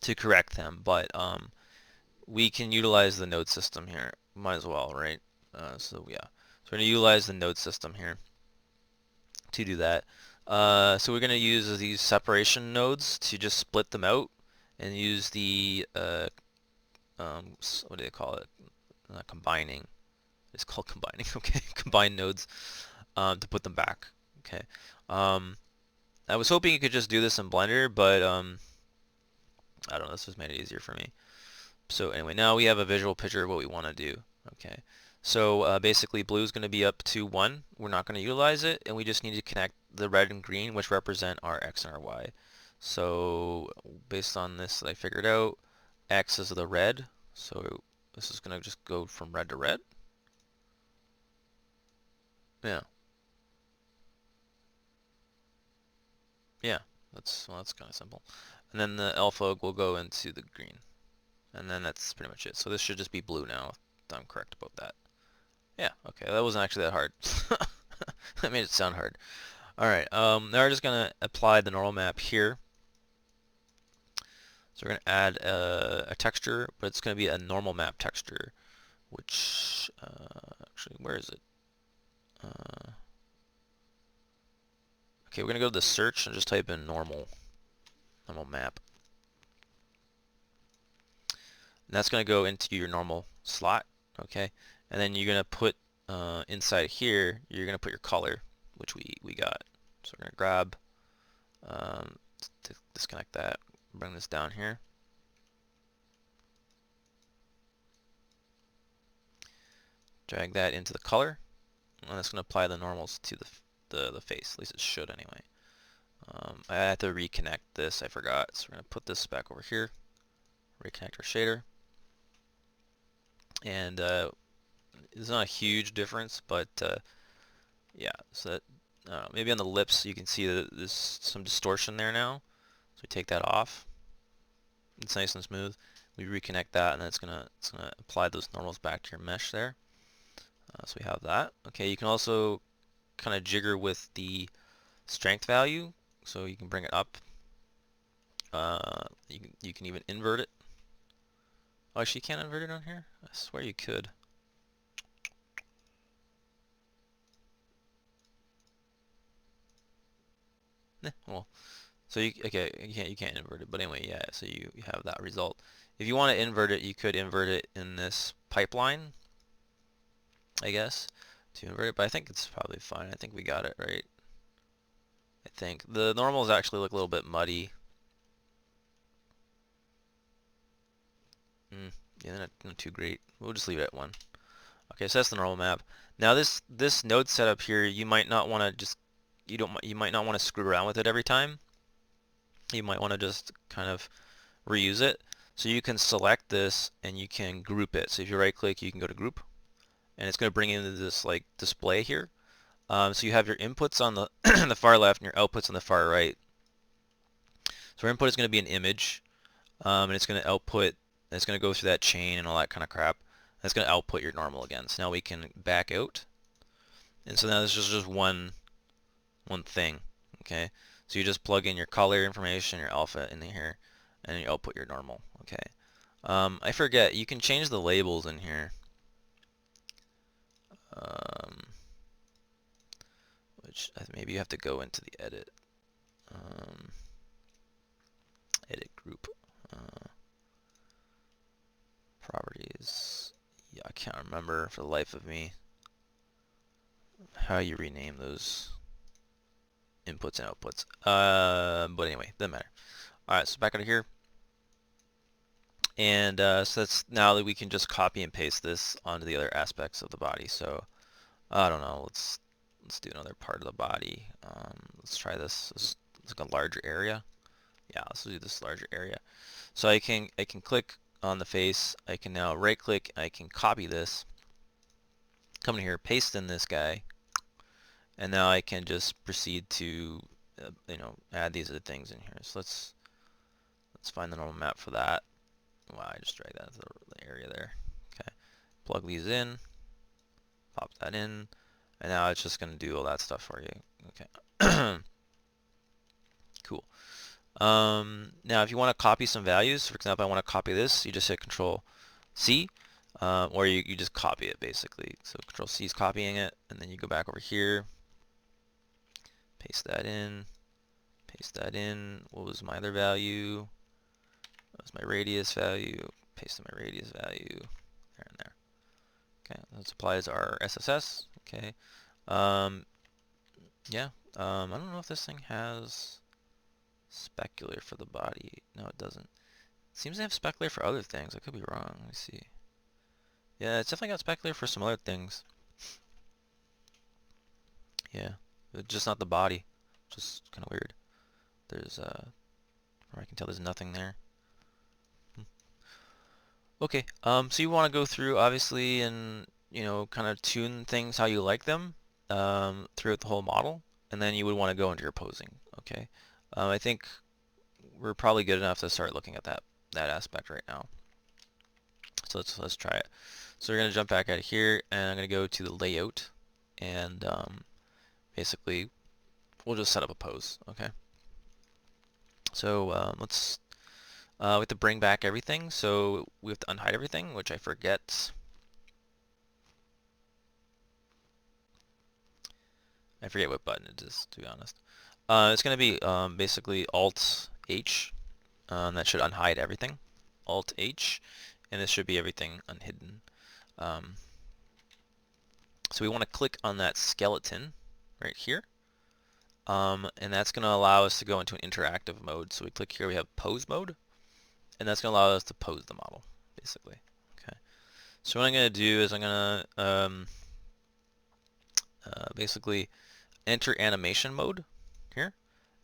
to correct them, but we can utilize the node system here. Might as well, right? So yeah, so we're going to utilize the node system here to do that. So we're going to use these separation nodes to just split them out and use the what do they call it? Combining. It's called combining. Okay, combine nodes to put them back. Okay. I was hoping you could just do this in Blender, but I don't know. This just made it easier for me. So anyway, now we have a visual picture of what we want to do. Okay. So basically blue is going to be up to 1. We're not going to utilize it, and we just need to connect the red and green, which represent our X and our Y. So based on this I figured out, X is the red, so this is going to just go from red to red. Yeah. Yeah, that's kind of simple. And then the alpha will go into the green. And then that's pretty much it. So this should just be blue now, if I'm correct about that. Yeah, okay, that wasn't actually that hard. That made it sound hard. Alright, now we're just going to apply the normal map here. So we're going to add a texture, but it's going to be a normal map texture, which, actually, where is it? Okay, we're going to go to the search and just type in normal map. And that's going to go into your normal slot, okay? And then you're going to put inside here, you're going to put your color, which we got. So we're going to grab, disconnect that, bring this down here. Drag that into the color, and that's going to apply the normals to the face. At least it should anyway. I have to reconnect this, I forgot. So we're going to put this back over here, reconnect our shader. And it's not a huge difference, but yeah, so that, maybe on the lips you can see that there's some distortion there now. So we take that off. It's nice and smooth. We reconnect that, and then it's gonna apply those normals back to your mesh there. So we have that. Okay, you can also kind of jigger with the strength value, so you can bring it up. You can even invert it. Oh, actually, you can't invert it on here? I swear you could. Well, so you can't invert it, but anyway, yeah. So you have that result. If you want to invert it, you could invert it in this pipeline, I guess, to invert it. But I think it's probably fine. I think we got it right. I think the normals actually look a little bit muddy. Yeah, not too great. We'll just leave it at 1. Okay, so that's the normal map. Now this node setup here, you might not want to just you might not want to screw around with it every time. You might want to just kind of reuse it. So you can select this and you can group it. So if you right click, you can go to group, and it's going to bring you into this like display here. So you have your inputs on the the far left and your outputs on the far right. So our input is going to be an image, and it's going to output. It's going to go through that chain and all that kind of crap. That's going to output your normal again. So now we can back out, and so now this is just one thing. Okay, so you just plug in your color information, your alpha in here, and you output your normal. Okay. I forget, you can change the labels in here. Which maybe you have to go into the edit. Edit group. Properties. Yeah, I can't remember for the life of me how you rename those inputs and outputs. But anyway, doesn't matter. Alright, so back out of here. And so that's now that we can just copy and paste this onto the other aspects of the body. So I don't know, let's do another part of the body. Let's try this. It's like a larger area. Yeah, let's do this larger area. So I can click on the face. I can now right click. I can copy this. Come in here, paste in this guy, and now I can just proceed to add these other things in here. So let's find the normal map for that. Wow, I just dragged that to the area there. Okay, plug these in, pop that in, and now it's just going to do all that stuff for you. Okay. Cool. Now if you want to copy some values, for example, I want to copy this, you just hit Control C, or you just copy it basically. So Control C is copying it, and then you go back over here, paste that in, what was my other value? That was my radius value, paste in my radius value, there and there. Okay, that applies our SSS. Okay. Yeah, I don't know if this thing has specular for the body. No, it doesn't. It seems to have specular for other things. I could be wrong. Let me see. Yeah, it's definitely got specular for some other things. Yeah, just not the body. Just kind of weird. There's or I can tell there's nothing there. Okay, so you want to go through obviously and kind of tune things how you like them throughout the whole model, and then you would want to go into your posing. Okay, I think we're probably good enough to start looking at that aspect right now. So let's try it. So we're gonna jump back out of here, and I'm gonna go to the layout, and basically we'll just set up a pose. Okay. So let's we have to bring back everything, so we have to unhide everything, which I forget. I forget what button it is, to be honest. It's going to be basically Alt-H. That should unhide everything. Alt-H, and this should be everything unhidden. So we want to click on that skeleton right here. And that's going to allow us to go into an interactive mode. So we click here, we have pose mode, and that's going to allow us to pose the model, basically. Okay. So what I'm going to do is I'm going to basically enter animation mode here,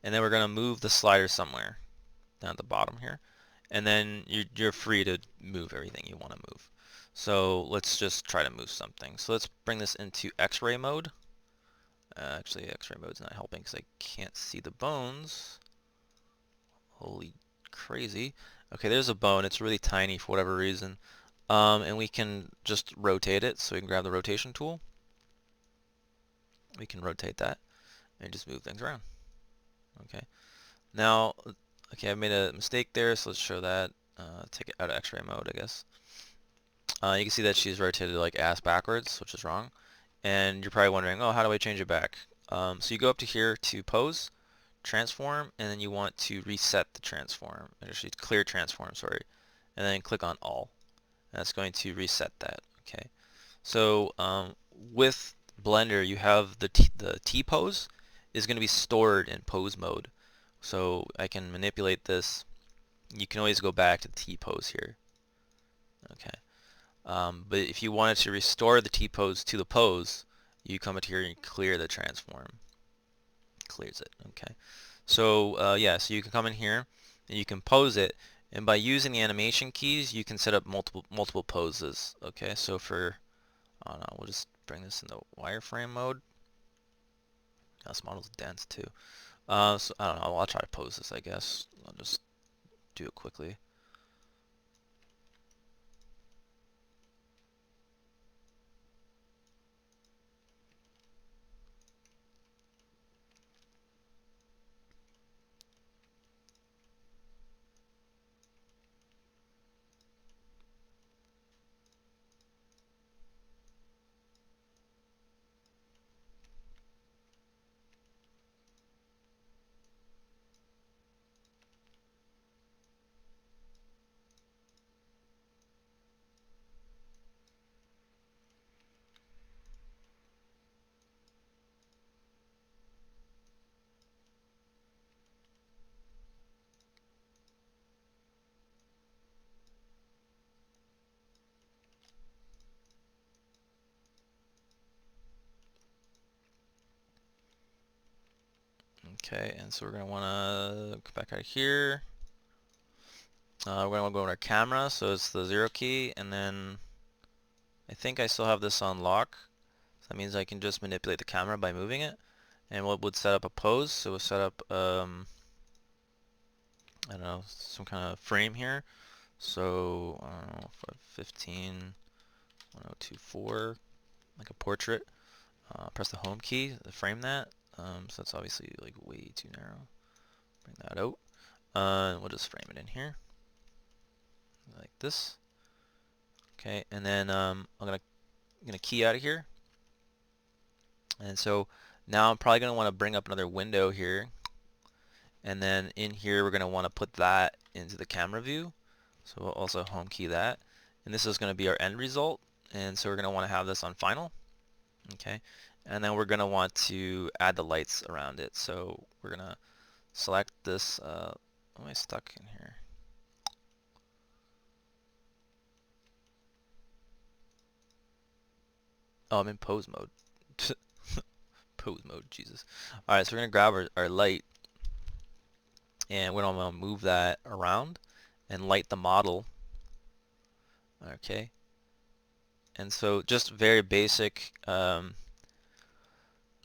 and then we're going to move the slider somewhere down at the bottom here, and then you're free to move everything you want to move. So let's just try to move something. So let's bring this into X-ray mode. Actually, X-ray mode's not helping because I can't see the bones. Holy crazy. Okay, there's a bone. It's really tiny for whatever reason. And we can just rotate it. So we can grab the rotation tool. We can rotate that and just move things around. Okay. Now, okay, I made a mistake there, so let's show that. Take it out of X-ray mode, I guess. You can see that she's rotated like ass backwards, which is wrong. And you're probably wondering, oh, how do I change it back? So you go up to here to pose, transform, and then you want to reset the transform, actually clear transform, sorry, and then click on all. And that's going to reset that. Okay. So with Blender, you have the T pose is going to be stored in pose mode. So I can manipulate this. You can always go back to the T pose here. Okay. But if you wanted to restore the T pose to the pose, you come up here and clear the transform. Clears it. Okay. So yeah, so you can come in here and you can pose it, and by using the animation keys, you can set up multiple poses. Okay. So for I don't know, we'll just bring this into wireframe mode. This model's dense too. So I don't know. I'll try to pose this. I guess I'll just do it quickly. Okay, and so we're gonna want to come back out of here. We're gonna go on our camera, so it's the 0 key, and then I think I still have this on lock. So that means I can just manipulate the camera by moving it, and what would set up a pose. So we'll set up I don't know, some kind of frame here. So I don't know, 15, 1024, like a portrait. Press the home key to frame that. So that's obviously like way too narrow. Bring that out. We'll just frame it in here, like this. Okay, and then I'm gonna key out of here. And so now I'm probably gonna want to bring up another window here, and then in here we're gonna want to put that into the camera view. So we'll also home key that, and this is gonna be our end result. And so we're gonna want to have this on final. Okay, and then we're gonna want to add the lights around it. So we're gonna select this. Am I stuck in here? Oh, I'm in pose mode. Pose mode, Jesus. Alright, so we're going to grab our light, and we're going to move that around and light the model. Okay. And so just very basic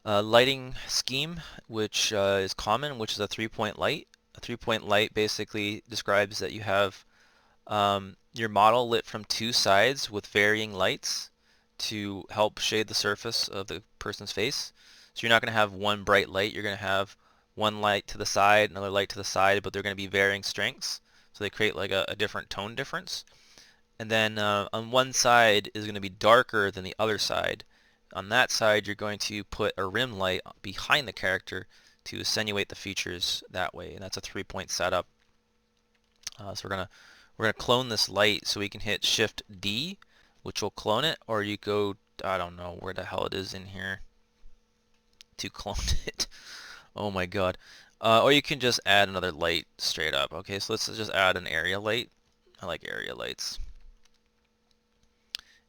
lighting scheme, which is common, which is a three-point light. A three-point light basically describes that you have your model lit from two sides with varying lights to help shade the surface of the person's face. So you're not going to have one bright light, you're going to have one light to the side, another light to the side, but they're going to be varying strengths. So they create like a different tone difference. And then on one side is going to be darker than the other side. On that side you're going to put a rim light behind the character to accentuate the features that way. And that's a three-point setup. So we're gonna clone this light, so we can hit Shift D, which will clone it, or you go, I don't know where the hell it is in here to clone it. Oh my god. Or you can just add another light straight up. Okay, so let's just add an area light. I like area lights.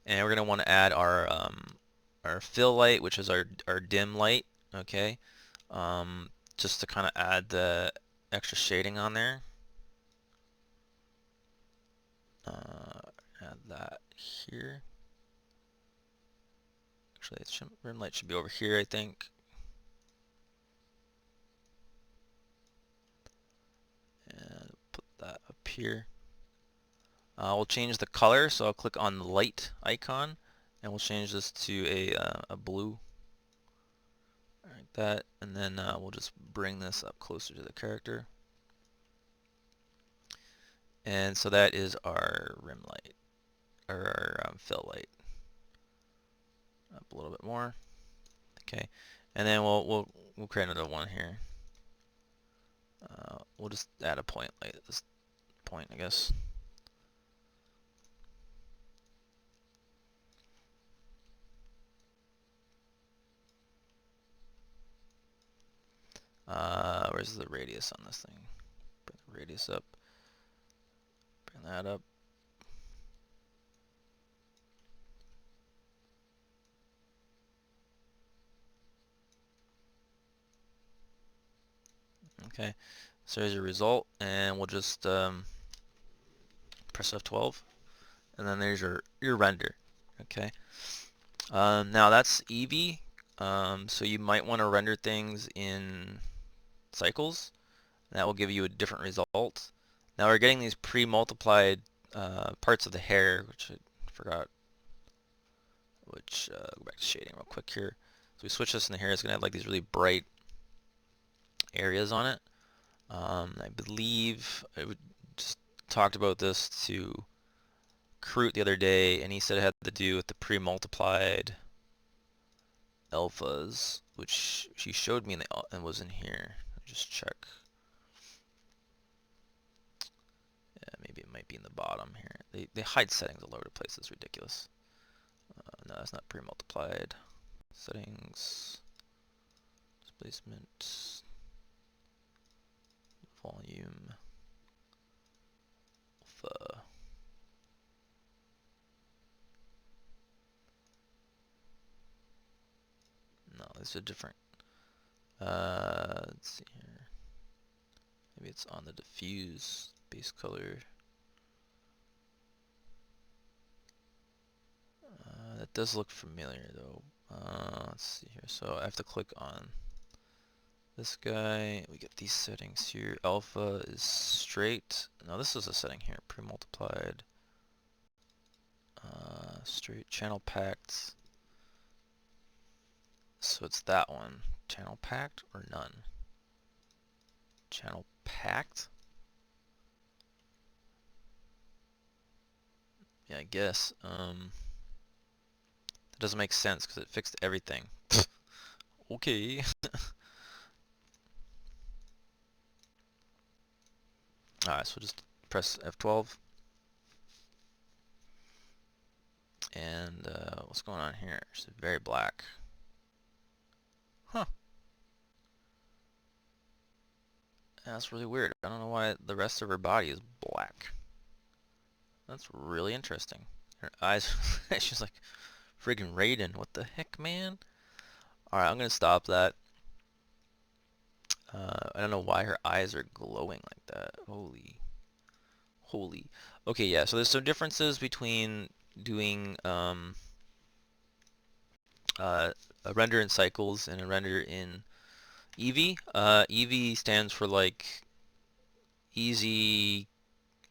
And we're gonna want to add our fill light, which is our dim light. Okay, just to kind of add the extra shading on there. Add that here. Actually, rim light should be over here, I think. And put that up here. We'll change the color, so I'll click on the light icon, and we'll change this to a blue. Like that, and then we'll just bring this up closer to the character. And so that is our rim light, or our fill light. Up a little bit more. Okay, and then we'll create another one here. we'll just add a point like this point, I guess. Where's the radius on this thing? Bring the radius up. Bring that up. Okay, so there's your result, and we'll just press F12, and then there's your render. Okay. Now that's Eevee, so you might want to render things in cycles. That will give you a different result. Now we're getting these pre-multiplied parts of the hair, which I forgot. Go back to shading real quick here. So we switch this in the hair. It's gonna have like these really bright areas on it. I believe I just talked about this to Kroot the other day, and he said it had to do with the pre-multiplied alphas, which she showed me and was in here. Just check. Yeah, maybe it might be in the bottom here. They hide settings all over the place. It's ridiculous. No, that's not pre-multiplied. Settings, displacement, volume, alpha. No, these are different. Let's see here. Maybe it's on the diffuse base color. That does look familiar though. Let's see here. So I have to click on this guy. We get these settings here. Alpha is straight. No, this is a setting here. Pre-multiplied. Straight. Channel packed. So it's that one. Channel packed or none? Channel packed? Yeah, I guess. That doesn't make sense because it fixed everything. Okay. Alright, so just press F12. And what's going on here? It's very black. Huh. That's really weird. I don't know why the rest of her body is black. That's really interesting. Her eyes, she's like friggin' Raiden. What the heck, man? Alright, I'm gonna stop that. I don't know why her eyes are glowing like that. Holy. Okay, yeah, so there's some differences between doing a render in cycles and a render in Eevee. Eevee stands for like easy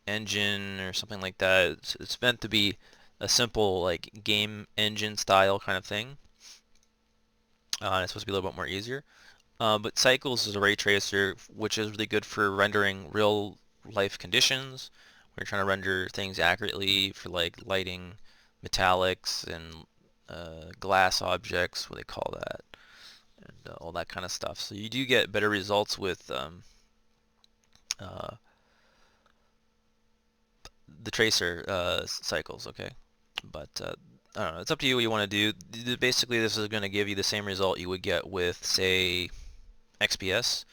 engine or something like that. It's meant to be a simple like game engine style kind of thing. It's supposed to be a little bit more easier. But Cycles is a ray tracer, which is really good for rendering real life conditions. We're trying to render things accurately for like lighting, metallics, and glass objects, what they call that, and all that kind of stuff. So you do get better results with the tracer cycles, okay? But I don't know, it's up to you what you want to do. Basically, this is going to give you the same result you would get with, say, XPS,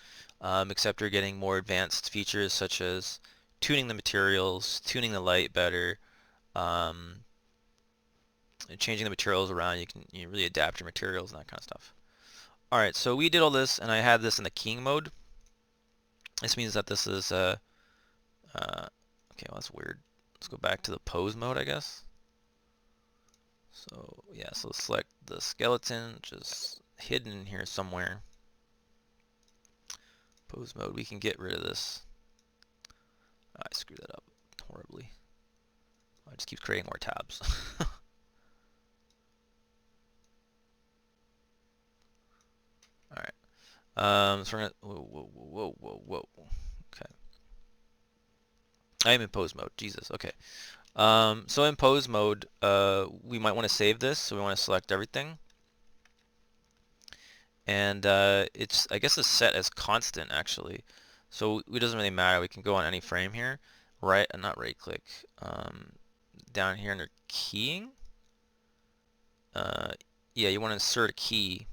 except you're getting more advanced features such as tuning the materials, tuning the light better, changing the materials around. You really adapt your materials and that kind of stuff. Alright, so we did all this, and I had this in the keying mode. This means that this is, okay, well that's weird. Let's go back to the pose mode, I guess. So, yeah, so select the skeleton, which is hidden in here somewhere. Pose mode, we can get rid of this. I screwed that up horribly. I just keep creating more tabs. Alright. So we're gonna, whoa. Okay. I am in pose mode, Jesus, okay. So in pose mode, we might want to save this, so we want to select everything. And I guess it's set as constant actually. So it doesn't really matter. We can go on any frame here, right? Not right click. Down here under keying. Yeah, you want to insert a key.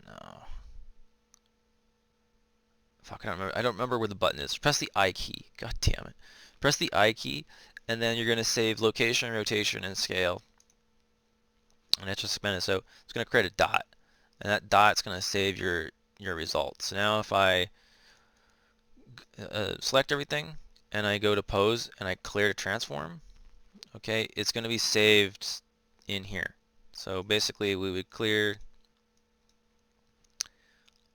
No. Fuck, I don't remember where the button is. Press the I key. God damn it. Press the I key, and then you're going to save location, rotation, and scale. And it's just spin it. So it's going to create a dot. And that dot's going to save your results. So now if I select everything, and I go to pose, and I clear to transform, okay, it's going to be saved in here. So basically we would clear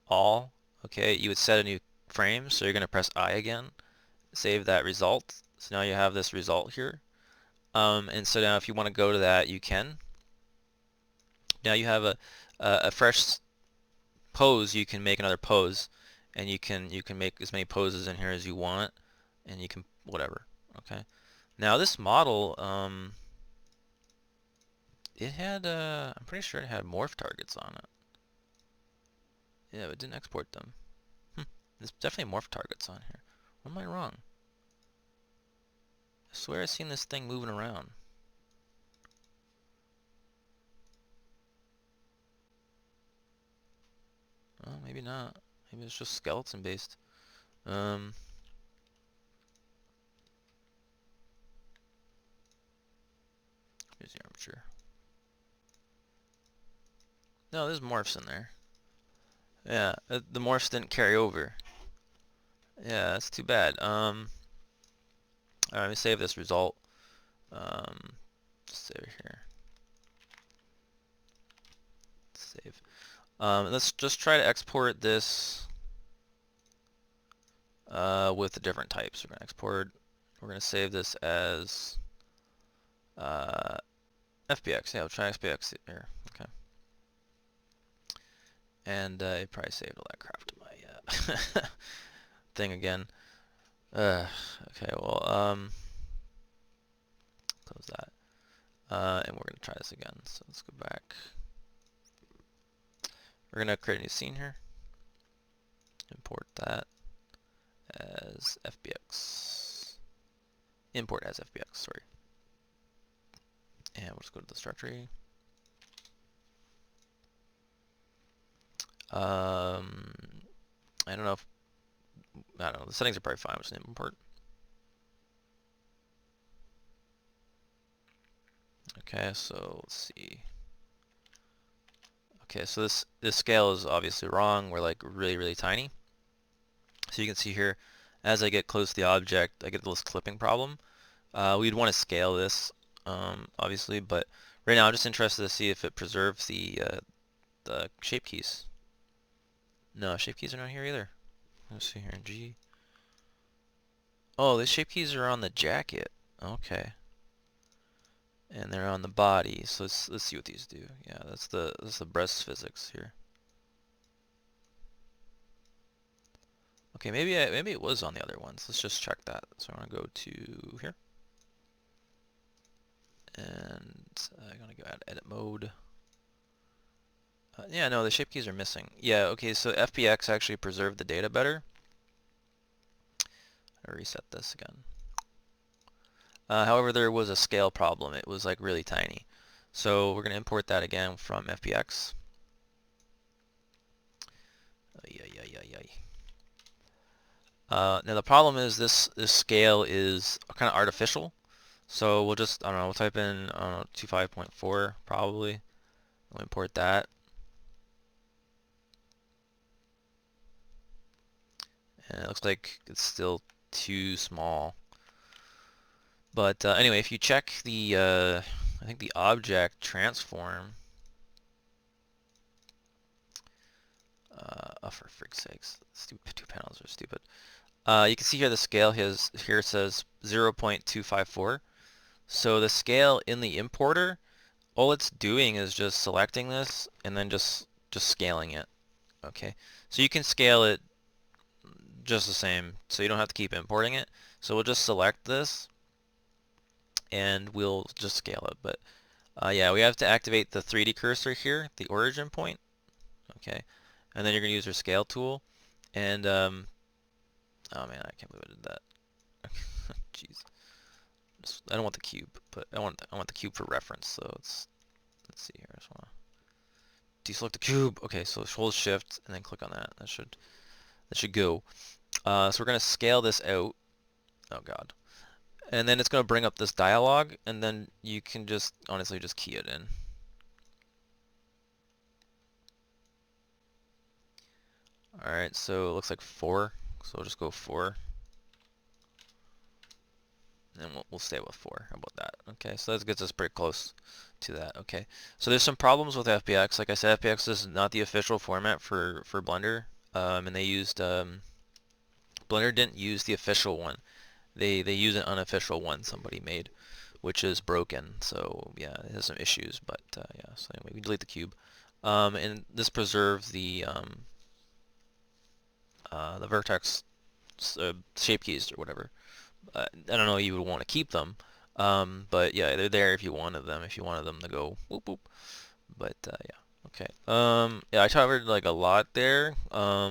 all, okay, you would set a new frame, so you're going to press I again, save that result. So now you have this result here. And so now if you want to go to that, you can. Now you have a fresh pose. You can make another pose, and you can make as many poses in here as you want, and you can whatever. Okay. Now this model, it had I'm pretty sure it had morph targets on it. Yeah, but it didn't export them. There's definitely morph targets on here. What am I wrong? I swear I've seen this thing moving around. Oh, maybe not. Maybe it's just skeleton based. Here's the armature. No, there's morphs in there. Yeah, the morphs didn't carry over. Yeah, that's too bad. Alright, let me save this result. Just save it here. Save. Let's just try to export this with the different types. We're gonna export. We're gonna save this as FBX. Yeah, we'll try FBX here. Okay. And it probably saved all that crap to my thing again. Okay, well, close that. And we're gonna try this again. So let's go back. We're gonna create a new scene here. Import that as FBX. Import as FBX, sorry. And we'll just go to the structure. I don't know if, I don't know, the settings are probably fine. Just import. Okay, so let's see. Okay, so this scale is obviously wrong. We're like really tiny. So you can see here, as I get close to the object, I get this clipping problem. We'd want to scale this, obviously, but right now I'm just interested to see if it preserves the shape keys. No, shape keys are not here either. Let's see here in G. Oh, the shape keys are on the jacket. Okay. And they're on the body. So let's see what these do. Yeah, that's the breast physics here. Okay, maybe it was on the other ones. Let's just check that. So I'm gonna go to here, and I'm gonna go add edit mode. Yeah, no, the shape keys are missing. Yeah, okay, so FBX actually preserved the data better. I'll reset this again. However, there was a scale problem. It was like really tiny. So we're gonna import that again from FBX. Now the problem is this scale is kind of artificial. So we'll just, I don't know, we'll type in 25.4 probably. We'll import that. And it looks like it's still too small. But anyway, if you check the, I think the object transform, oh, for frig's sakes, stupid, 2 panels are stupid. You can see here the scale here says 0.254. So the scale in the importer, all it's doing is just selecting this and then just scaling it. Okay, so you can scale it just the same, so you don't have to keep importing it. So we'll just select this and we'll just scale it. But yeah, we have to activate the 3D cursor here, the origin point. Okay, and then you're going to use your scale tool, And oh man, I can't believe I did that. Jeez. I don't want the cube, but I want the cube for reference. So let's see here. I just want to deselect the cube. Okay, so hold shift and then click on that. That should go. So we're gonna scale this out. Oh god. And then it's gonna bring up this dialog, and then you can just honestly just key it in. All right, so it looks like 4. So we'll just go 4. And we'll stay with 4. How about that? Okay, so that gets us pretty close to that. Okay, so there's some problems with FBX. Like I said, FBX is not the official format for Blender, and they used Blender didn't use the official one. They use an unofficial one somebody made, which is broken. So yeah, it has some issues. But yeah, so anyway, we delete the cube, and this preserves the vertex shape keys or whatever. I don't know, you would want to keep them, but yeah, they're there if you wanted them. If you wanted them to go whoop whoop. But yeah, okay. Yeah, I covered like a lot there. I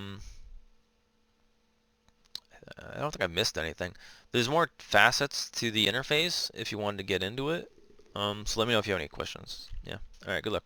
don't think I missed anything. There's more facets to the interface if you wanted to get into it. So let me know if you have any questions. Yeah. All right. Good luck.